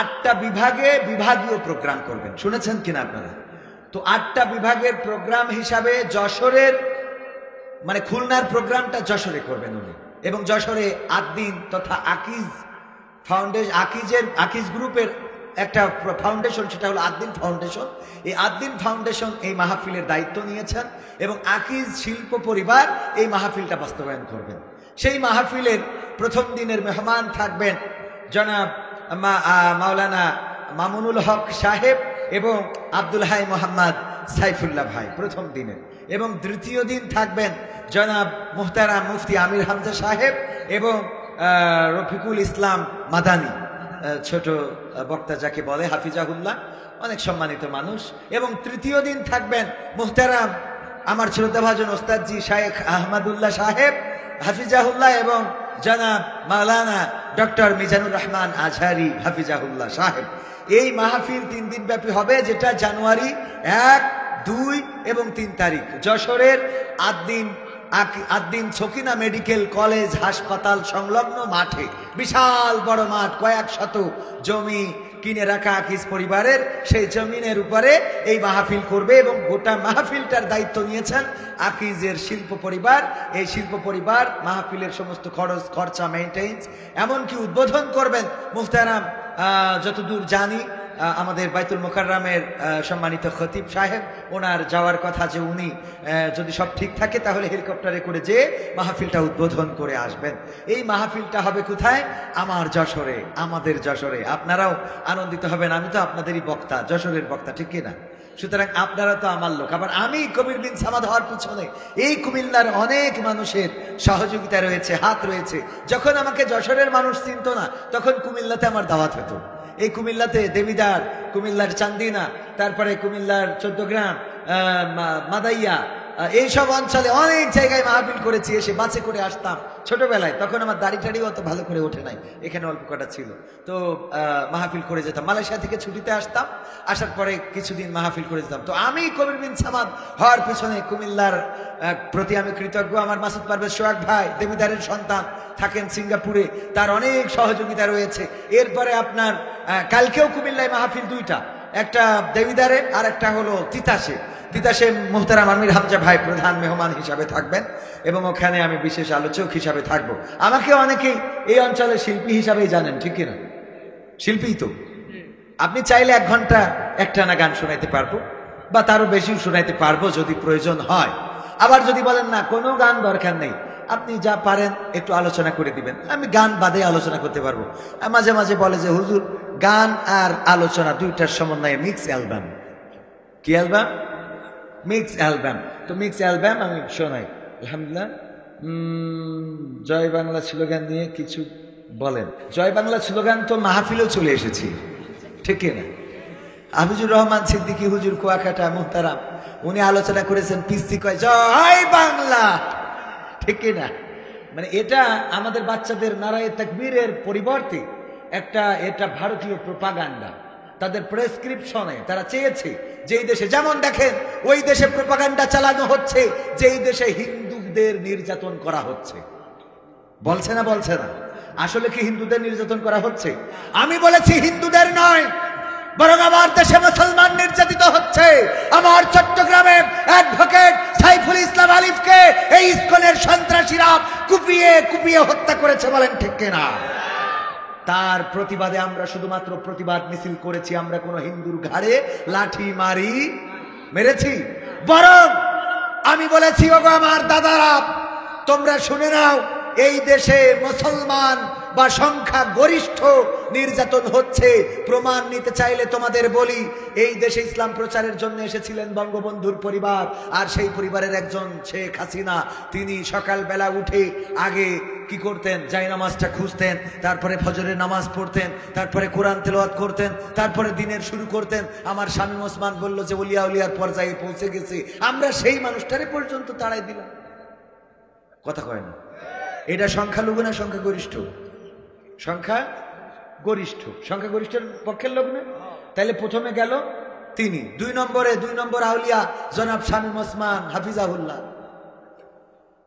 8টা বিভাগে বিভাগীয় প্রোগ্রাম করবেন। শুনেছেন কিনা আপনারা? তো 8টা বিভাগের প্রোগ্রাম হিসাবে যশোরের, মানে খুলনার প্রোগ্রামটা যশোরে করবেন উনি, এবং যশোরে 8 দিন তথা আকিজ ফাউন্ডেশন, আকিজ গ্রুপের একটা ফাউন্ডেশন, সেটা হলো 8 দিন ফাউন্ডেশন। এই 8 দিন ফাউন্ডেশন এই মাহফিলের দায়িত্ব নিয়েছেন এবং আকিজ শিল্প পরিবার এই মাহফিলটা বাস্তবায়ন করবেন। সেই মাহফিলের প্রথম দিনের মেহমান থাকবেন জনাব মাওলানা মামুনুল হক সাহেব এবং আব্দুল হাই মোহাম্মদ সাইফুল্লাহ ভাই প্রথম দিনের, এবং দ্বিতীয় দিন থাকবেন জনাব মুহতারাম মুফতি আমির হামজা সাহেব এবং রফিকুল ইসলাম মাদানী, ছোট বক্তা যাকে বলে, হাফিজাহুল্লাহ, অনেক সম্মানিত মানুষ। এবং তৃতীয় দিন থাকবেন মুহতারাম আমার শ্রদ্ধাভাজন ওস্তাদজি শায়েখ আহমদুল্লাহ সাহেব হাফিজাহুল্লাহ এবং জনাব মাওলানা ডক্টর মিজানুর রহমান আজহারি হাফিজাহুল্লাহ সাহেব। এই মাহফিল 3 দিন ব্যাপী হবে, যেটা জানুয়ারি 1, 2 এবং 3 তারিখ যশোরের 8 দিন সকিনা মেডিকেল কলেজ হাসপাতাল সংলগ্ন মাঠে, বিশাল বড় মাঠ, কয়েক শত জমি কিনে রাখা আকিজ পরিবারের, সেই জমিনের উপরে এই মাহফিল করবে এবং গোটা মাহফিলটার দায়িত্ব নিয়েছেন আকিজের শিল্প পরিবার। এই শিল্প পরিবার মাহফিলের সমস্ত খরচা মেইনটেইন, এমনকি উদ্বোধন করবেন মুহতারাম, যতদূর জানি আমাদের বাইতুল মুকাররমের সম্মানিত খতিব সাহেব, ওনার যাওয়ার কথা যে উনি যদি সব ঠিক থাকে তাহলে হেলিকপ্টারে করে যে মাহফিলটা উদ্বোধন করে আসবেন। এই মাহফিলটা হবে কোথায়? আমার যশোরে, আমাদের যশোরে। আপনারাও আনন্দিত হবেন, আমি তো আপনাদেরই বক্তা, যশোরের বক্তা, ঠিক কিনা? সুতরাং আপনারা তো আমার লোক। আবার আমি কবির বিন সামাদ হওয়ার পিছনে এই কুমিল্লার অনেক মানুষের সহযোগিতা রয়েছে, হাত রয়েছে। যখন আমাকে যশোরের মানুষ চিনত না, তখন কুমিল্লাতে আমার দাওয়াত হতো। এই কুমিল্লাতে দেবিদার, কুমিল্লার চান্দিনা, তারপরে কুমিল্লার 14 গ্রাম, মাদাইয়া, এইসব অঞ্চলে অনেক জায়গায় মাহফিল করেছি, এসে বাসে করে আসতাম ছোটবেলায়। তখন আমার দাড়ি টাড়িও অত ভালো করে ওঠে নাই, এখানে অল্প কটা ছিল। তো মাহফিল করে যেতাম, মালয়েশিয়া থেকে ছুটিতে আসতাম, আসার পরে কিছুদিন মাহফিল করে যেতাম। তো আমি কবির বিন সামাদ হওয়ার পিছনে কুমিল্লার প্রতি আমি কৃতজ্ঞ। আমার মাসুদ পারভেজ সোহাগ ভাই দেবিদারের সন্তান, থাকেন সিঙ্গাপুরে, তার অনেক সহযোগিতা রয়েছে। এরপরে আপনার কালকেও কুমিল্লায় মাহফিল দুইটা, একটা দেবিদারে আর একটা হলো তিতাসে। তিতাসে মুহতারাম আমির হামজা ভাই প্রধান মেহমান হিসাবে থাকবেন এবং ওখানে আমি বিশেষ আলোচক হিসাবে থাকব। আমাকে অনেকেই এই অঞ্চলের শিল্পী হিসাবেই জানেন, ঠিক কিনা? শিল্পী তো আপনি চাইলে 1 ঘন্টা একটানা গান শোনাইতে পারবো বা তারও বেশিও শোনাইতে পারবো যদি প্রয়োজন হয়। আবার যদি বলেন না কোনো গান দরকার নেই, আপনি যা পারেন একটু আলোচনা করে দিবেন, আমি গান বাদে আলোচনা করতে পারবো। মাঝে মাঝে বলে যে হুজুর গান আর আলোচনা দুইটার সমন্বয়ে মিক্স অ্যালবাম। কি অ্যালবাম? Mix album. তো মিক্স অ্যালবাম আমি শোনাই। আলহামদুলিল্লাহ। জয় বাংলা স্লোগান নিয়ে কিছু বলেন। জয় বাংলা স্লোগান তো মাহফিলেও চলে এসেছি, ঠিক না? হাফিজুর রহমান সিদ্দিকী হুজুর কুয়াকাটা মুহতারাম, উনি আলোচনা করেছেন পিস্তি কয় জয় বাংলা, ঠিক না? মানে এটা আমাদের বাচ্চাদের নারায়ে তাকবীরের পরিবর্তে এটা ভারতীয় প্রোপাগান্ডা। তাদের প্রেসক্রিপশনে তারা চেয়েছে যে এই দেশে যেমন দেখেন ওই দেশে প্রোপাগান্ডা চালানো হচ্ছে যে এই দেশে হিন্দুদের নির্যাতন করা হচ্ছে। বলছে না? আসলে কি হিন্দুদের নির্যাতন করা হচ্ছে? আমি বলেছি হিন্দুদের নয়, বরং আমার দেশে মুসলমান নির্যাতিত হচ্ছে। আমার চট্টগ্রামে অ্যাডভোকেট সাইফুল ইসলাম আলিফকে এই ইসকনের সন্ত্রাসীরা কুপিয়ে হত্যা করেছে, বলেন ঠিক কিনা? তার প্রতিবাদে আমরা শুধুমাত্র প্রতিবাদ মিছিল করেছি, আমরা কোনো হিন্দুর ঘাড়ে লাঠি মেরেছি। বরং আমি বলেছি, ওগো আমার দাদারা, তোমরা শুনে নাও, এই দেশে মুসলমান বা সংখ্যা গরিষ্ঠ নির্যাতন হচ্ছে। প্রমাণ নিতে চাইলে তোমাদের বলি, এই দেশে ইসলাম প্রচারের জন্য এসেছিলেন বঙ্গবন্ধুর পরিবার, আর সেই পরিবারের একজন শেখ হাসিনা। তিনি সকালবেলা উঠে আগে কি করতেন? জায়নামাজটা খুঁজতেন, তারপরে ফজরের নামাজ পড়তেন, তারপরে কোরআন তেলাওয়াত করতেন, তারপরে দিনের শুরু করতেন। আমার শামীম ওসমান বলল যে ওলিয়া উলিয়ার পর্যায়ে পৌঁছে গেছে, আমরা সেই মানুষটারে পর্যন্ত তাড়াই দিলাম। কথা কয় না? এটা সংখ্যালঘু না সংখ্যাগরিষ্ঠ? সংখ্যাগরিষ্ঠের পক্ষের লোক না? তাহলে প্রথমে গেল তিনি, 2 নম্বর আউলিয়া জনাব শামীম ওসমান হাফিজাহুল্লাহ।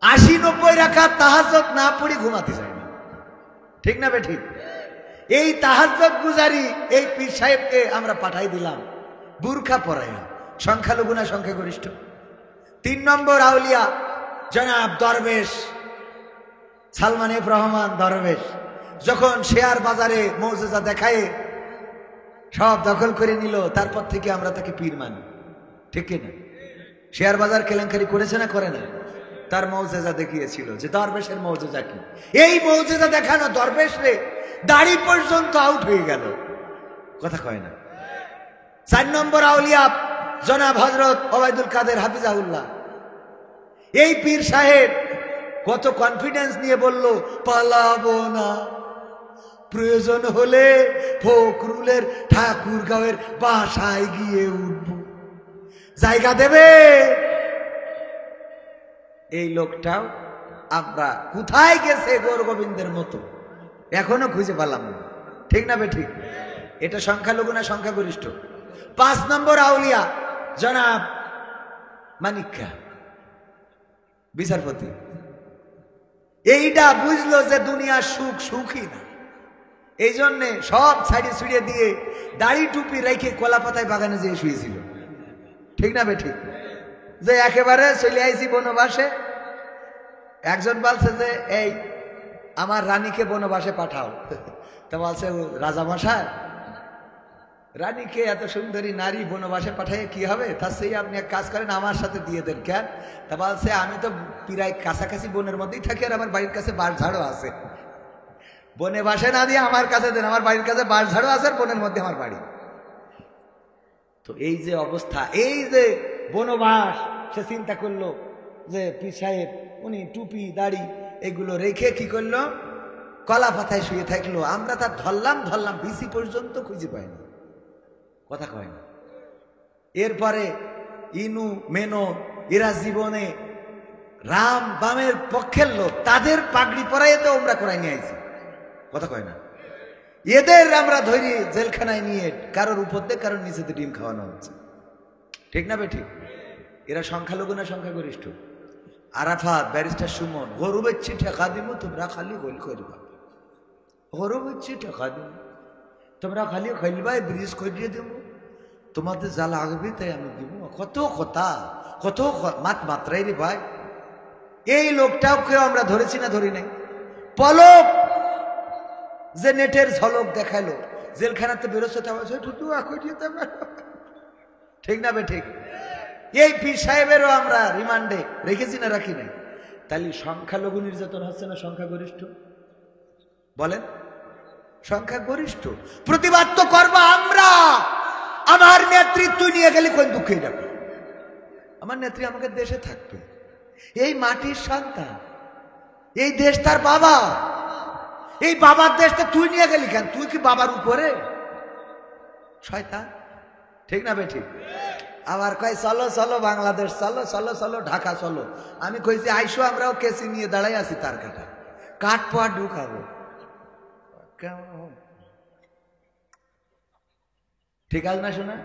80-90 রাকাত তাহাজ্জুদ না পড়ি ঘুমাতে যায় না, ঠিক না বেঠিক? এই তাহাজ্জুদ গুজারি এই পীর সাহেবকে আমরা পাঠাই দিলাম বুরখা পরায়া। সংখ্যালঘু না সংখ্যাগরিষ্ঠ? 3 নম্বর আউলিয়া জনাব দরবেশ সালমান এফ রহমান দরবেশ, যখন শেয়ার বাজারে মৌজেজা দেখায় সব দখল করে নিল, তারপর থেকে আমরা তাকে পীর মানি, ঠিক না? শেয়ার বাজার কেলেঙ্কারি করেছে না করে না? তার মৌজেজা দেখিয়েছিল যে দরবেশের মৌজেজা কি। এই মৌজেজা দেখানো দরবেশ রে দাড়ি পর্যন্ত আউট হয়ে গেল। কথা কয় না? 4 নম্বর আউলিয়া জনাব হযরত ওবায়দুল কাদের হাফিজাহুল্লাহ। এই পীর সাহেব কত কনফিডেন্স নিয়ে বলল, পালাবো না, প্রয়োজন হলে ফখরুলের ঠাকুরগাঁওয়ের বাসায় গিয়ে উঠব, জায়গা দেবে। এই লোকটাও আমরা কোথায় গেছে গৌর গোবিন্দের মতো এখনো খুঁজে পেলাম না, ঠিক না বেঠিক? এটা সংখ্যালঘু না সংখ্যাগরিষ্ঠ? 5 নম্বর আউলিয়া জনাব মানিক্কা বিচারপতি। এইটা বুঝলো যে দুনিয়ার সুখই না, এই জন্যে সব ছাড়িয়ে দিয়ে দাড়ি টুপি রেখে কলা পাতায় বাগানে যেয়ে শুয়েছিল, ঠিক না বেঠিক? যে একেবারে চলে আইছি বনবাসে। একজন বলছে যে এই আমার রানীকে বনবাসে পাঠাও। তা বলছে রাজামশাই, রানীকে এত সুন্দরী নারী বনবাসে পাঠাইয়ে কি হবে? তার সেই আপনি এক কাজ করেন, আমার সাথে দিয়ে দেন। কেন? তা বলছে আমি তো প্রায় কাছাকাছি বনের মধ্যেই থাকি, আর আমার বাড়ির কাছে বাঁশঝাড়ও আছে। বনে বাসে না দিয়ে আমার কাছে দেন, আমার বাড়ির কাছে বাঁশঝাড়ও আছে, আর বনের মধ্যে আমার বাড়ি। তো এই যে অবস্থা, এই যে বনবাস, সে চিন্তা করলো যে পীর সাহেব উনি টুপি দাড়ি এগুলো রেখে কি করলো, কলা পাতায় শুয়ে থাকলো। আমরা তার ধরলাম বিসি পর্যন্ত খুঁজে পাইনি। কথা কয় না? এরপরে ইনু মেনো এরা জীবনে রাম বামের পক্ষের লোক, তাদের পাগড়ি পরাইয়ে তো আমরা করাই নিয়ে আইছি, কথা কয় না। এদের আমরা ধরি জেলখানায় নিয়ে কারোর উপর দিয়ে কারোর নিচেতে ডিম খাওয়ানো হচ্ছে, ঠিক না বে ঠিক? এরা সংখ্যালঘু না সংখ্যাগরিষ্ঠ? আরাফাত, ব্যারিস্টার সুমন, গরু বেচছি ঠেকা দিব, তোমরা খালি গোল করবা, গরু বেচছি ঠেকা দিব, তোমরা খালি খেলবাই, ব্রিজ করিয়ে দেব, তোমাদের যা লাগবে তাই আমি দিব। কত কথা, কত মাত্রাই রে ভাই। এই লোকটাও কেউ আমরা ধরেছি না ধরি নাই? পলক যে নেটের ঝলক দেখালো, জেলখানাতে বেরোচ্ছে, ঠিক না বে ঠিক? এই পীর সাহেবেরও আমরা রিমান্ডে রেখেছি না রাখি নাই? তাহলে সংখ্যালঘু নির্যাতন হচ্ছে না সংখ্যাগরিষ্ঠ? বলেন, সংখ্যাগরিষ্ঠ। প্রতিবাদ তো করবো আমরা। আমার নেতৃত্ব নিয়ে গেলে কোন দুঃখে যাবে? আমার নেত্রী আমাকে দেশে থাকবে, এই মাটির সন্তান, এই দেশ তার বাবা, এই বাবার দেশটা তুই নিয়ে গেলি কেন? তুই কি বাবার উপরে শয়তান, ঠিক না বে ঠিক? আবার কয় চলো চলো বাংলাদেশ চলো, চলো চলো ঢাকা চলো। আমি কইছি আইসো, আমরাও কেসি নিয়ে দাঁড়াই আছি, তার কাটা কাঠ পোয়া ঢুকাবো। ঠিক আছে না? শোনা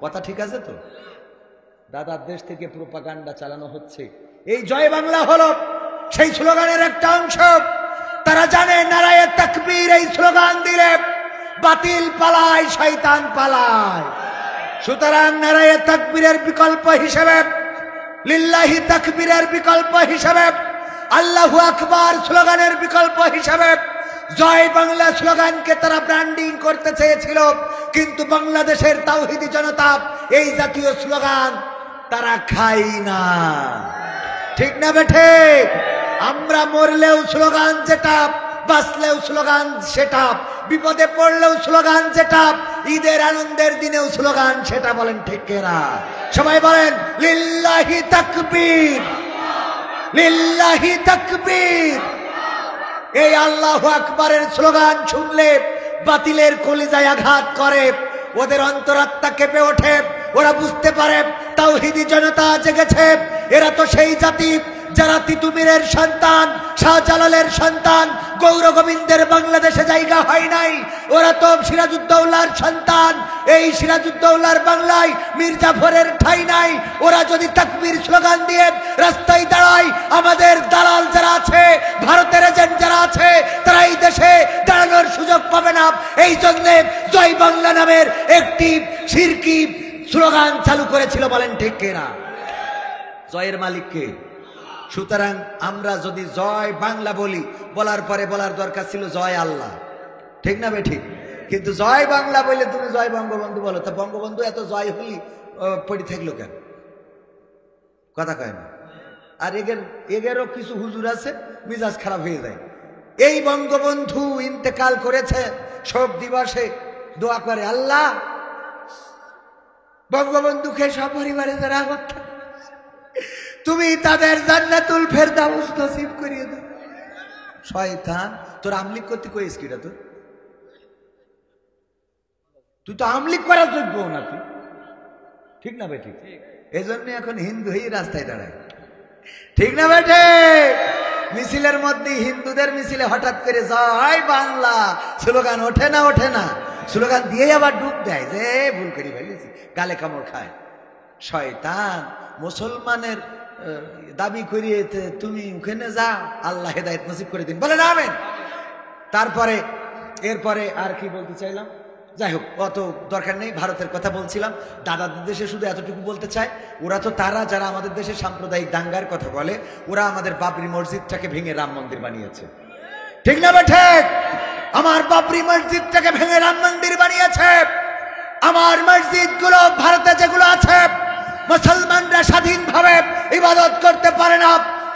কথা ঠিক আছে তো? দাদার দেশ থেকে প্রোপাগান্ডা চালানো হচ্ছে। এই জয় বাংলা হলো সেই স্লোগানের একটা অংশ। তারা জানে নারায়ে তাকবীর এই স্লোগান দিলে বাতিল পালায়, শয়তান পালায়। সুতরাং নারায়ে তাকবীরের বিকল্প হিসেবে, লিল্লাহি তাকবীরের বিকল্প হিসেবে, আল্লাহু আকবার স্লোগানের বিকল্প হিসেবে জয় বাংলা স্লোগানকে তারা ব্র্যান্ডিং করতে চেয়েছিল। কিন্তু বাংলাদেশের তাওহীদি জনতা এই জাতীয় স্লোগান তারা খাই না, ঠিক না বেঠে? আমরা মরলেও স্লোগান যেটা, বাঁচলেও স্লোগান সেটা, বিপদে পড়লেও স্লোগান যেটা, ঈদের আনন্দের দিনেও স্লোগান সেটা। বলেন ঠিক কিনা? সবাই বলেন লিল্লাহি তাকবীর, লিল্লাহি তাকবীর। এই আল্লাহু আকবারের স্লোগান শুনলে বাতিলের কলিজায় আঘাত করে, ওদের অন্তরাত্মা কেঁপে ওঠে। ওরা বুঝতে পারে তাওহীদি জনতা জেগেছে। এরা তো সেই জাতি যারা তিতুমিরের সন্তান, শাহজালালের সন্তান, গৌর গোবিন্দের বাংলাদেশে জায়গা হয় নাই। ওরা তো সিরাজউদ্দৌলার সন্তান, এই সিরাজউদ্দৌলার বাংলায় মীর জাফরের ঠাঁই নাই। ওরা যদি তাকবীর স্লোগান দিয়ে রাস্তায় দাঁড়ায়, আমাদের দালাল যারা আছে, ভারতের এজেন্ট যারা আছে, তারা এই দেশে দাঁড়ানোর সুযোগ পাবে না। এই জন্য জয় বাংলা নামের একটি শিরকি স্লোগান চালু করেছিল। বলেন ঠিক কিনা? জয়ের মালিক কে? সুতরাং আমরা যদি জয় বাংলা বলি, বলার পরে বলার দরকার ছিল জয় আল্লাহ, ঠিক না বে ঠিক? কিন্তু জয় বাংলা বললে তুমি জয় বঙ্গবন্ধু বলো, তা বঙ্গবন্ধু এত জয় হলি পড়ে থাকলো কেন? কথা কয় না? আর এগেরও কিছু হুজুর আছে মিজাজ খারাপ হয়ে যায়। এই বঙ্গবন্ধু ইন্তেকাল করেছে, শোক দিবসে দোয়া করে, আল্লাহ বঙ্গবন্ধুকে সপরিবারে যারা হত্যা, তুমি তাদের জান্নাতুল ফেরদাউস নসিব করিয়ে দাও। শয়তান, তোর আমলিক করতে কইস কিরা? তুই তো আমলিক করার যোগ্য না, তুই ঠিক না বেটি? এই জন্য এখন হিন্দু হয়ে রাস্তায় দাঁড়ায়, ঠিক না বেটে? মিছিলের মধ্যে, হিন্দুদের মিছিলে হঠাৎ করে জয় বাংলা স্লোগান ওঠে না, ওঠে না। স্লোগান দিয়ে আবার ডুব দেয়, যে ভুল করি ফেলেছি, গালে কামড় খায়। শয়তান, মুসলমানের দাবি করিয়ে তুমি ওখানে যা, আল্লাহ হেদায়েত নসিব করে দিন, বলে না আমিন। তারপরে এরপরে আর কি বলতে চাইলাম, যাই হোক অত দরকার নেই। ভারতের কথা বলছিলাম। দাদাদের দেশে শুধু এতটুকু বলতে চাই, ওরা তো তারা যারা আমাদের দেশে সাম্প্রদায়িক দাঙ্গার কথা বলে, ওরা আমাদের বাবরি মসজিদটাকে ভেঙে রাম মন্দির বানিয়েছে, ঠিক না ঠিক? আমার বাবরি মসজিদটাকে ভেঙে রাম মন্দির বানিয়েছে। আমার মসজিদগুলো ভারতে যেগুলো আছে, মুসলমানরা স্বাধীনভাবে ইবাদত করতে পারে না,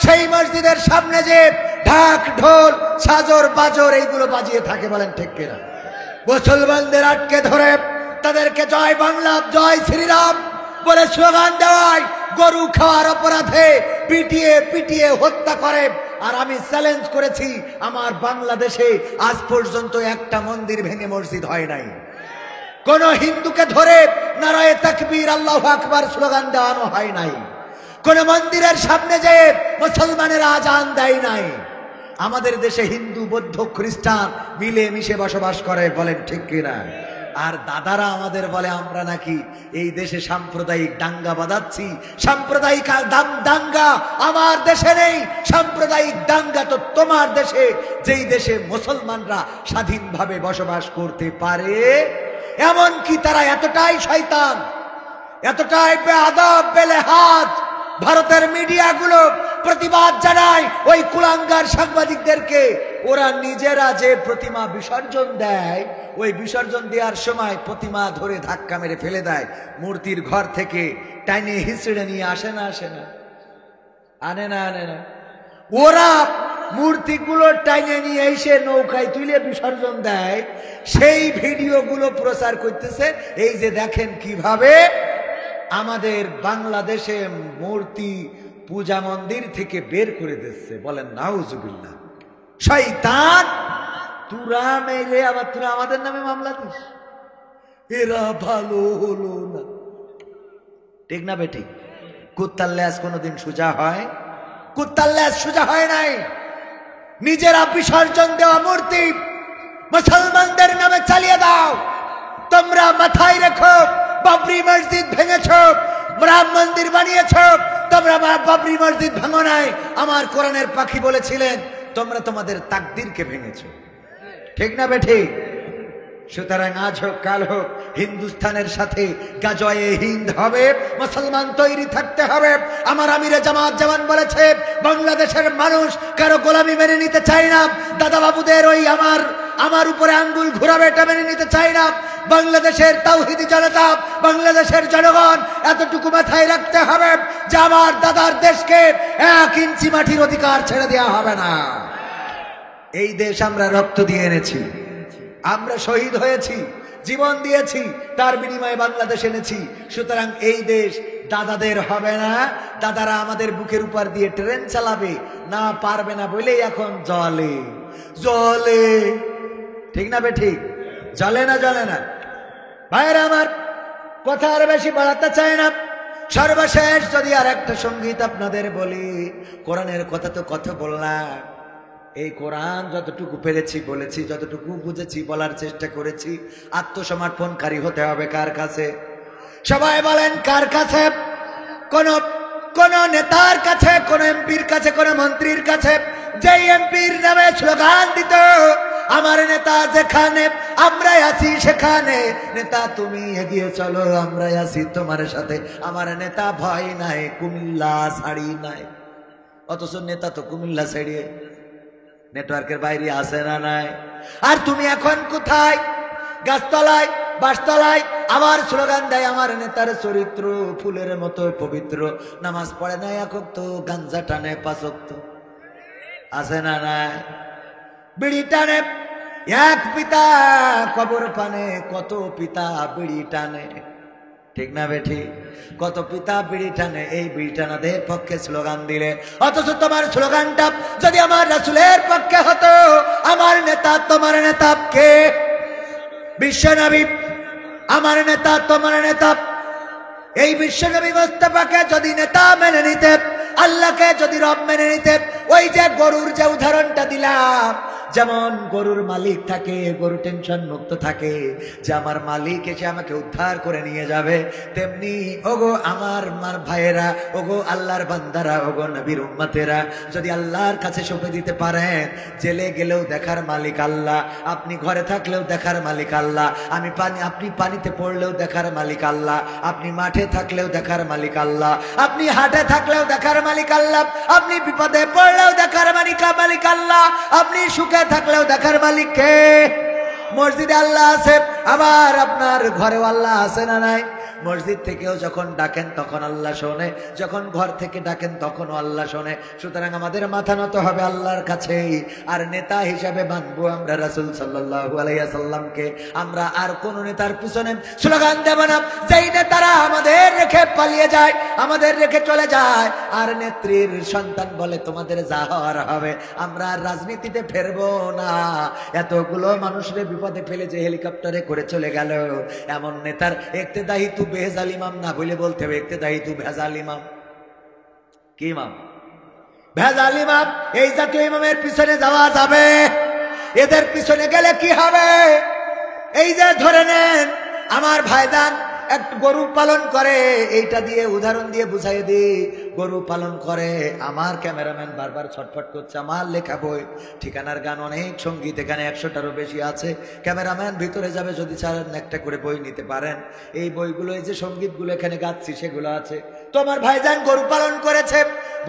সেই মসজিদের সামনে যে ঢাক ঢোল সাজর বাজর এইগুলো বাজিয়ে থাকে। বলেন ঠিক কিনা? মুসলমানদের আটকে ধরে তাদেরকে জয় বাংলা, জয় শ্রীরাম বলে স্লোগান দেওয়ায় গরু খাওয়ার অপরাধে পিটিয়ে পিটিয়ে হত্যা করে। আর আমি চ্যালেঞ্জ করেছি, আমার বাংলাদেশে আজ পর্যন্ত একটা মন্দির ভেঙে মসজিদ হয় নাই। কোন হিন্দুকে ধরে নারায়ে তাকবীর, আল্লাহু আকবার স্লোগান দেওয়ানো হয় নাই। কোন মন্দিরের সামনে যে মুসলমানেরা আজান দেয় নাই। আমাদের দেশে হিন্দু বৌদ্ধ খ্রিস্টান মিলে মিশে বসবাস করে, বলেন ঠিক কিনা? আর দাদারা আমাদের বলে আমরা নাকি এই দেশে সাম্প্রদায়িক দাঙ্গা বাঁধাচ্ছি। সাম্প্রদায়িক দাঙ্গা আমার দেশে নেই, সাম্প্রদায়িক দাঙ্গা তো তোমার দেশে, যেই দেশে মুসলমানরা স্বাধীনভাবে বসবাস করতে পারে। এমনকি তারা এতটাই শয়তান, এতটাই বেআদব বেলেহাজ, ভারতের মিডিয়াগুলো প্রতিবাদ জানায় ওই কুলাঙ্গার সাংবাদিকদেরকে। ওরা নিজেরা যে প্রতিমা বিসর্জন দেয়, ওই বিসর্জন দেওয়ার সময় প্রতিমা ধরে ধাক্কা মেরে ফেলে দেয়, মূর্তির ঘর থেকে টাইনে হিসড়ে নিয়ে আসে না, আনে না। ওরা মূর্তিগুলো টাইনে নিয়ে এসে নৌকায় তুলে বিসর্জন দেয়, সেই ভিডিওগুলো প্রচার করতেছে। এই যে দেখেন কিভাবে আমাদের বাংলাদেশে মূর্তি পূজা মন্দির থেকে বের করে দিচ্ছে, বলেন নাউজুবিল্লাহ। শয়তান, তুরা মেরে আবার তুরা আমাদের নামে মামলা দিস, এরা ভালো হলো না। ঠিক না বেটি? কুত্তার ল্যাজ কোনোদিন সোজা হয়? কুত্তার ল্যাজ সোজা হয় নাই। নিজেরা বিসর্জন দেওয়া মূর্তি মুসলমানদের নামে চালিয়ে দাও। তোমরা মাথায় রেখো, বাবরি মসজিদ ভেঙেছ, রাম মন্দির বানিয়েছ, তোমরা বাবরি মসজিদ ভাঙো নাই। আমার কোরআনের পাখি বলেছিলেন তোমরা তোমাদের তাকদীরকে ভেঙেছ। ঠিক না বেঠি? সুতরাং আজ হোক কাল হোক হিন্দুস্তানের সাথে গাজয়ে হিন্দ হবে, মুসলমান তৈরি থাকতে হবে। আমার আমিরে জামাত জামান বলেছে বাংলাদেশের মানুষ কারো গোলামি মেনে নিতে চায় না। দাদা বাবুদের ওই আমার উপরে আঙ্গুল ঘুরাবে এটা মেনে নিতে চায় না। বাংলাদেশের তাওহীদি জনতা, বাংলাদেশের জনগণ এতটুকু মাথায় রাখতে হবে যে আমার দাদার দেশকে 1 ইঞ্চি মাটির অধিকার ছেড়ে দেওয়া হবে না। এই দেশ আমরা রক্ত দিয়ে এনেছি, আমরা শহীদ হয়েছি, জীবন দিয়েছি, তার বিনিময়ে বাংলাদেশ এনেছি। সুতরাং এই দেশ দাদাদের হবে না। দাদারা আমাদের বুকের উপর দিয়ে ট্রেন চালাবে না, পারবে না বলেই এখন জলে জলে। ঠিক না বেঠিক? জলে না ভাইরা আমার, কথা আর বেশি বাড়াতে চায় না। সর্বশেষ যদি আর একটা সঙ্গীত আপনাদের বলি, কোরআনের কথা তো কথা বললাম, এই কোরআন যতটুকু পেরেছি বলেছি, যতটুকু বুঝেছি বলার চেষ্টা করেছি। আত্মসমর্পণকারী হতে হবে কার কাছে? সবাই বলেন কার কাছে? কোন নেতার কাছে, কোন এমপির কাছে, কোন মন্ত্রীর কাছে। যেই এমপির নামে স্লোগান দিত আমার নেতা যেখানে আমরাই আছি সেখানে, নেতা তুমি এগিয়ে চলো আমরাই আছি তোমার সাথে, আমার নেতা ভয় নাই কুমিল্লা ছাড়ি নাই। অথচ নেতা তো কুমিল্লা ছাড়িয়ে নেটওয়ার্কের বাইরে আসে না নাই। আর তুমি এখন কোথায়? গাছতলায়, বাসতলায় আবার স্লোগান দেয় আমার নেতার চরিত্র ফুলের মতো পবিত্র, নামাজ পড়ে না এক ওয়াক্ত, গাঞ্জা টানে 5 ওয়াক্ত, আছে না নাই? বিড়ি টানে, এক পিতা কবর পানে, কত পিতা বিড়ি টানে। ঠিক না বেঠি? কত পিতা বিড়ি টানে, এই বিড়ি টানাদের পক্ষে স্লোগান দিলে। অথচ তোমার স্লোগানটা যদি আমার রাসূলের পক্ষে হতো, আমার নেতা তোমার নেতা কে? বিশ্বনবী আমার নেতা তোমার নেতা। এই বিশ্বনবী মুস্তাফাকে যদি নেতা মেনে নিতে, আল্লাহকে যদি রব মেনে নিতে, ওই যে গরুর যে উদাহরণটা দিলাম, যেমন গরুর মালিক থাকে, গরু টেনশন মুক্ত থাকে যে আমার মালিক এসে আমাকে উদ্ধার করে নিয়ে যাবে, তেমনি ওগো আমার ভাইয়েরা, ওগো আল্লাহর বান্দারা, ওগো নবীর উম্মতেরা, যদি আল্লাহর কাছে সঁপে দিতে পারেন, জেলে গেলেও দেখার মালিক আল্লাহ, আপনি ঘরে থাকলেও দেখার মালিক আল্লাহ, আপনি পানিতে পড়লেও দেখার মালিক আল্লাহ, আপনি মাঠে থাকলেও দেখার মালিক আল্লাহ, আপনি হাটে থাকলেও দেখার মালিক আল্লাহ, আপনি বিপদে পড়লেও দেখার মালিক আল্লাহ, আপনি সুখে থাকলেও দেখার মালিক কে? মসজিদে আল্লাহ আছে, আবার আপনার ঘরেও আল্লাহ আছে না নাই? মসজিদ থেকেও যখন ডাকেন তখন আল্লাহ শোনে, যখন ঘর থেকে ডাকেন তখনও আল্লাহ শোনে। সুতরাং আমাদের মাথা নত হবে আল্লাহর কাছেই। আর নেতা হিসাবে মানবো আমরা রাসূল সাল্লাল্লাহু আলাইহি ওয়াসাল্লামকে। আমরা আর কোন নেতার পিছনে স্লোগান দেব না। যেই নেতারা আমাদের রেখে পালিয়ে যায়, আমাদের রেখে চলে যায়, আর নেত্রীর সন্তান বলে তোমাদের যা হওয়ার হবে, আমরা আর রাজনীতিতে ফেরবো না, এতগুলো মানুষের বিপদে ফেলে যে হেলিকপ্টারে করে চলে গেল, এমন নেতার ইক্তেদায়ী তু বেজাল ইমাম না বলে বলতে হবে ইক্তেদায়ী তু ভেজাল ইমাম। কি ইমাম? ভেজাল ইমাম। এই জাতীয় ইমামের পিছনে যাওয়া যাবে? এদের পিছনে গেলে কি হবে? এই যে ধরে নেন আমার ভাইজান একটু গরু পালন করে, এইটা দিয়ে উদাহরণ দিয়ে বুঝাই দিই, গরু পালন করে। আমার ক্যামেরাম্যান বারবার ছটফট করছে, আমার লেখা বই ঠিকানার গান অনেক সঙ্গীত এখানে 100টারও বেশি আছে। ক্যামেরাম্যান ভিতরে যাবে, যদি চান একটা করে বই নিতে পারেন। এই বইগুলো, এই যে সঙ্গীতগুলো এখানে গাচ্ছি সেগুলো আছে। তো আমার ভাইজান গরু পালন করেছে।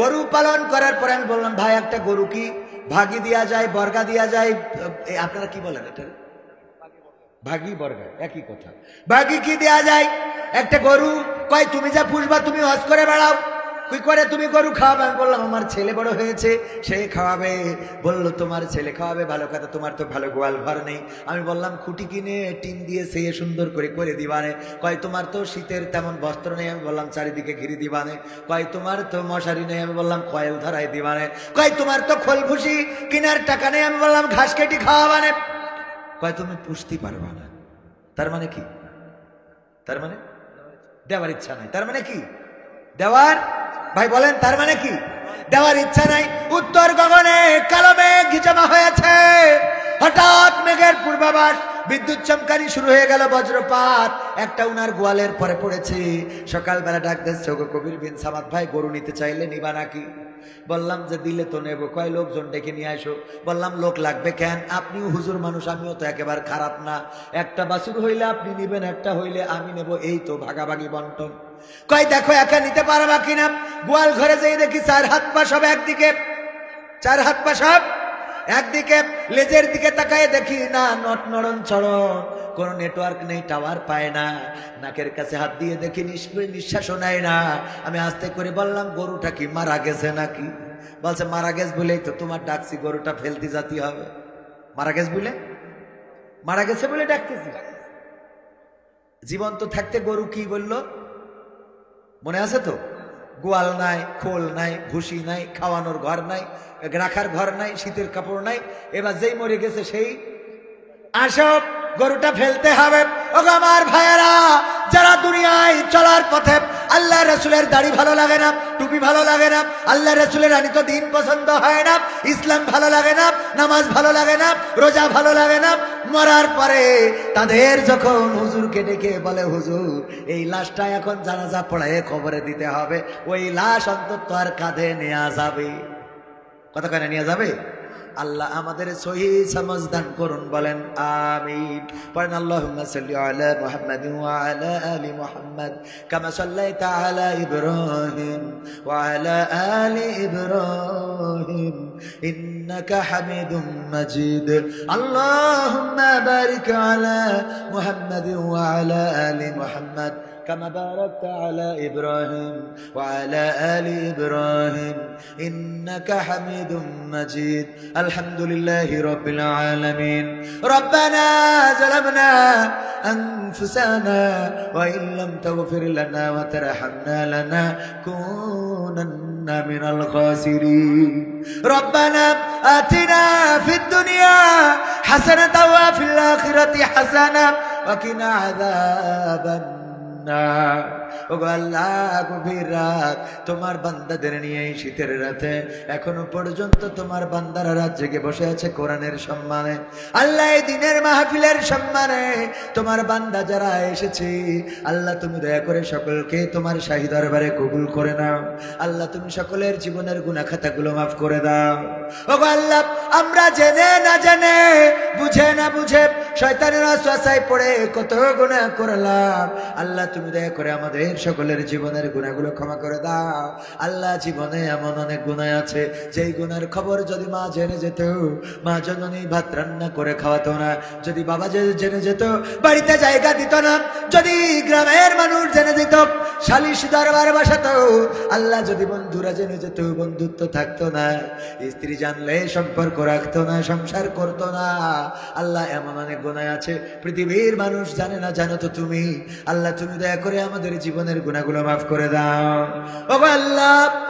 গরু পালন করার পরে আমি বললাম, ভাই একটা গরু কি ভাগি দেওয়া যায়, বর্গা দেওয়া যায়? আপনারা কি বলেন এটা? ভাগি বর্গা একই কথা। ভাগি কি দেয়া যায়? একটা গরু কয় তুমি যা পুষবা, তুমি হজ করে বেড়াও, কি করে তুমি গরু খাওয়াবে? আমি বললাম আমার ছেলে বড় হয়েছে, সে খাওয়াবে। বললো তোমার ছেলে খাওয়াবে, ভালো কথা, তোমার তো ভালো গোয়াল ঘর নেই। আমি বললাম খুঁটি কিনে টিন দিয়ে সে সুন্দর করে দিবানে। কয় তোমার তো শীতের তেমন বস্ত্র নেই। আমি বললাম চারিদিকে ঘিরে দিবানে। কয় তোমার তো মশারি নেই। আমি বললাম কয়েল ধরাই দিবানে। কয় তোমার তো খোল ভুসি কেনার টাকা নেই। আমি বললাম ঘাস কেটে খাওয়াবানে। কয় তুমি পুষতে পারবা না। তার মানে কি? তার মানে দেওয়ার ইচ্ছা নাই। তার মানে কি? দেওয়ার, ভাই বলেন তার মানে কি? দেওয়ার ইচ্ছা নাই। উত্তর গগনে কালো মেঘ জমা হয়েছে, হঠাৎ মেঘের পূর্বাভাস, বিদ্যুৎ চমকানি শুরু হয়ে গেল, বজ্রপাত একটা উনার গোয়ালের পরে পড়েছে। সকালবেলা ডাক দিচ্ছে, ওগো কবির বিন সামাদ ভাই, গরু নিতে চাইলে নিবা নাকি? বললাম যে দিলে তো নেবো। কয় লোকজন ডেকে নিয়ে আসো। বললাম লোক লাগবে কেন? আপনিও হুজুর মানুষ, আমিও তো একেবারে খারাপ না। একটা বাছুর হইলে আপনি নিবেন, একটা হইলে আমি নেব, এই তো ভাগাভাগি বন্টন। কয় দেখো একা নিতে পারবা কিনা। গোয়াল ঘরে যেয়ে দেখি 4 হাত পা সব একদিকে, 4 হাত পা সব একদিকে। লেজের দিকে তাকায় দেখি না নট নড়ন চড়ন, কোনো নেটওয়ার্ক নেই, টাওয়ার পায় না। নাকের কাছে হাত দিয়ে দেখি নিঃশ্বাসও নেয় না। আমি আস্তে করে বললাম গরুটা কি মারা গেছে নাকি? বলছে মারা গেছে বলেই তো তোমার ডাকছি, গরুটা ফেলতে জাতি হবে। মারা গেছে বলে, মারা গেছে বলে ডাকতেছি। জীবন্ত থাকতে গরু কি বললো মনে আছে তো? গোয়াল নাই, খোল নাই, ভুসি নাই, খাওয়ানোর ঘর নাই, রাখার ঘর নাই, শীতের কাপড় নাই। এবার যেই মরে গেছে সেই আসব, গরুটা ফেলতে হবে। ওগো আমার ভাইয়েরা, যারা দুনিয়ায় চলার পথে আল্লাহ রসুলের দাড়ি ভালো লাগে না, টুপি ভালো লাগে না, আল্লাহ রসুলের আনিত দিন পছন্দ হয় না, ইসলাম ভালো লাগে না, নামাজ ভালো লাগে না, রোজা ভালো লাগে না, মরার পরে তাদের যখন হুজুরকে ডেকে বলে হুজুর এই লাশটা এখন জানাজা পড়ায় কবরে দিতে হবে, ওই লাশ অন্তত আর কাঁধে নেওয়া যাবে। কথা কানে নিয়ে যাবে? আল্লাহ আমাদের সহি সমঝ দান করুন, বলেন আমিন। পড়েন আল্লাহুম্মা সাল্লি আলা মুহাম্মাদিন ওয়া আলা আলি মুহাম্মাদ কামা সাল্লাইতা আলা ইব্রাহিম ওয়া আলা আলি ইব্রাহিম ইন্নাকা হামিদুম মাজিদ। আল্লাহুম্মা বারিক আলা মুহাম্মাদিন ওয়া আলা আলি মুহাম্মাদ كما باركت على إبراهيم وعلى آل إبراهيم إنك حميد مجيد. الحمد لله رب العالمين. ربنا ظلمنا أنفسنا وإن لم تغفر لنا وترحمنا لنكونن من الخاسرين. ربنا آتنا في الدنيا حسنة وفي الآخرة حسنة وقنا عذاب তোমার বান্দাদের নিয়ে এই শীতের রাতে এখনো পর্যন্ত তোমার বান্দারা রাত জেগে বসে আছে কোরআনের সম্মানে। আল্লাহ এই দিনের মাহফিলের সম্মানে তোমার বান্দা যারা এসেছে, আল্লাহ তুমি দয়া করে সকলকে তোমার শাহী দরবারে কবুল করে নাও। আল্লাহ তুমি সকলের জীবনের গুনাহ খাতাগুলো মাফ করে দাও। ওগো আল্লাহ, আমরা জেনে না জেনে, বুঝে না বুঝে শয়তানের ওয়াসওয়াসায় পড়ে কত গুনাহ করলাম। আল্লাহ তুমি দয়া করে আমাদের সকলের জীবনের গুনাহগুলো ক্ষমা করে দাও। আল্লাহ জীবনে এমন অনেক গুনাহ আছে যেই গুনার খবর যদি মা জেনে যেত, মা জননী ভাত রান্না করে খাওয়াতো না, যদি বাবা জেনে যেত বাড়িতে জায়গা দিত না, যদি গ্রামের মানুষ জেনে যেত সালিশ দরবার বসাতো, আল্লাহ যদি বন্ধুরা জেনে যেত বন্ধুত্ব থাকতো না, স্ত্রী জানলে সম্পর্ক রাখতো না, সংসার করতো না। আল্লাহ এমন অনেক গুনাহ আছে পৃথিবীর মানুষ জানে না, জানো তো তুমি। আল্লাহ তুমি দয়া করে আমাদের জীবনের গুনাহগুলো মাফ করে দাও। ওগো আল্লাহ।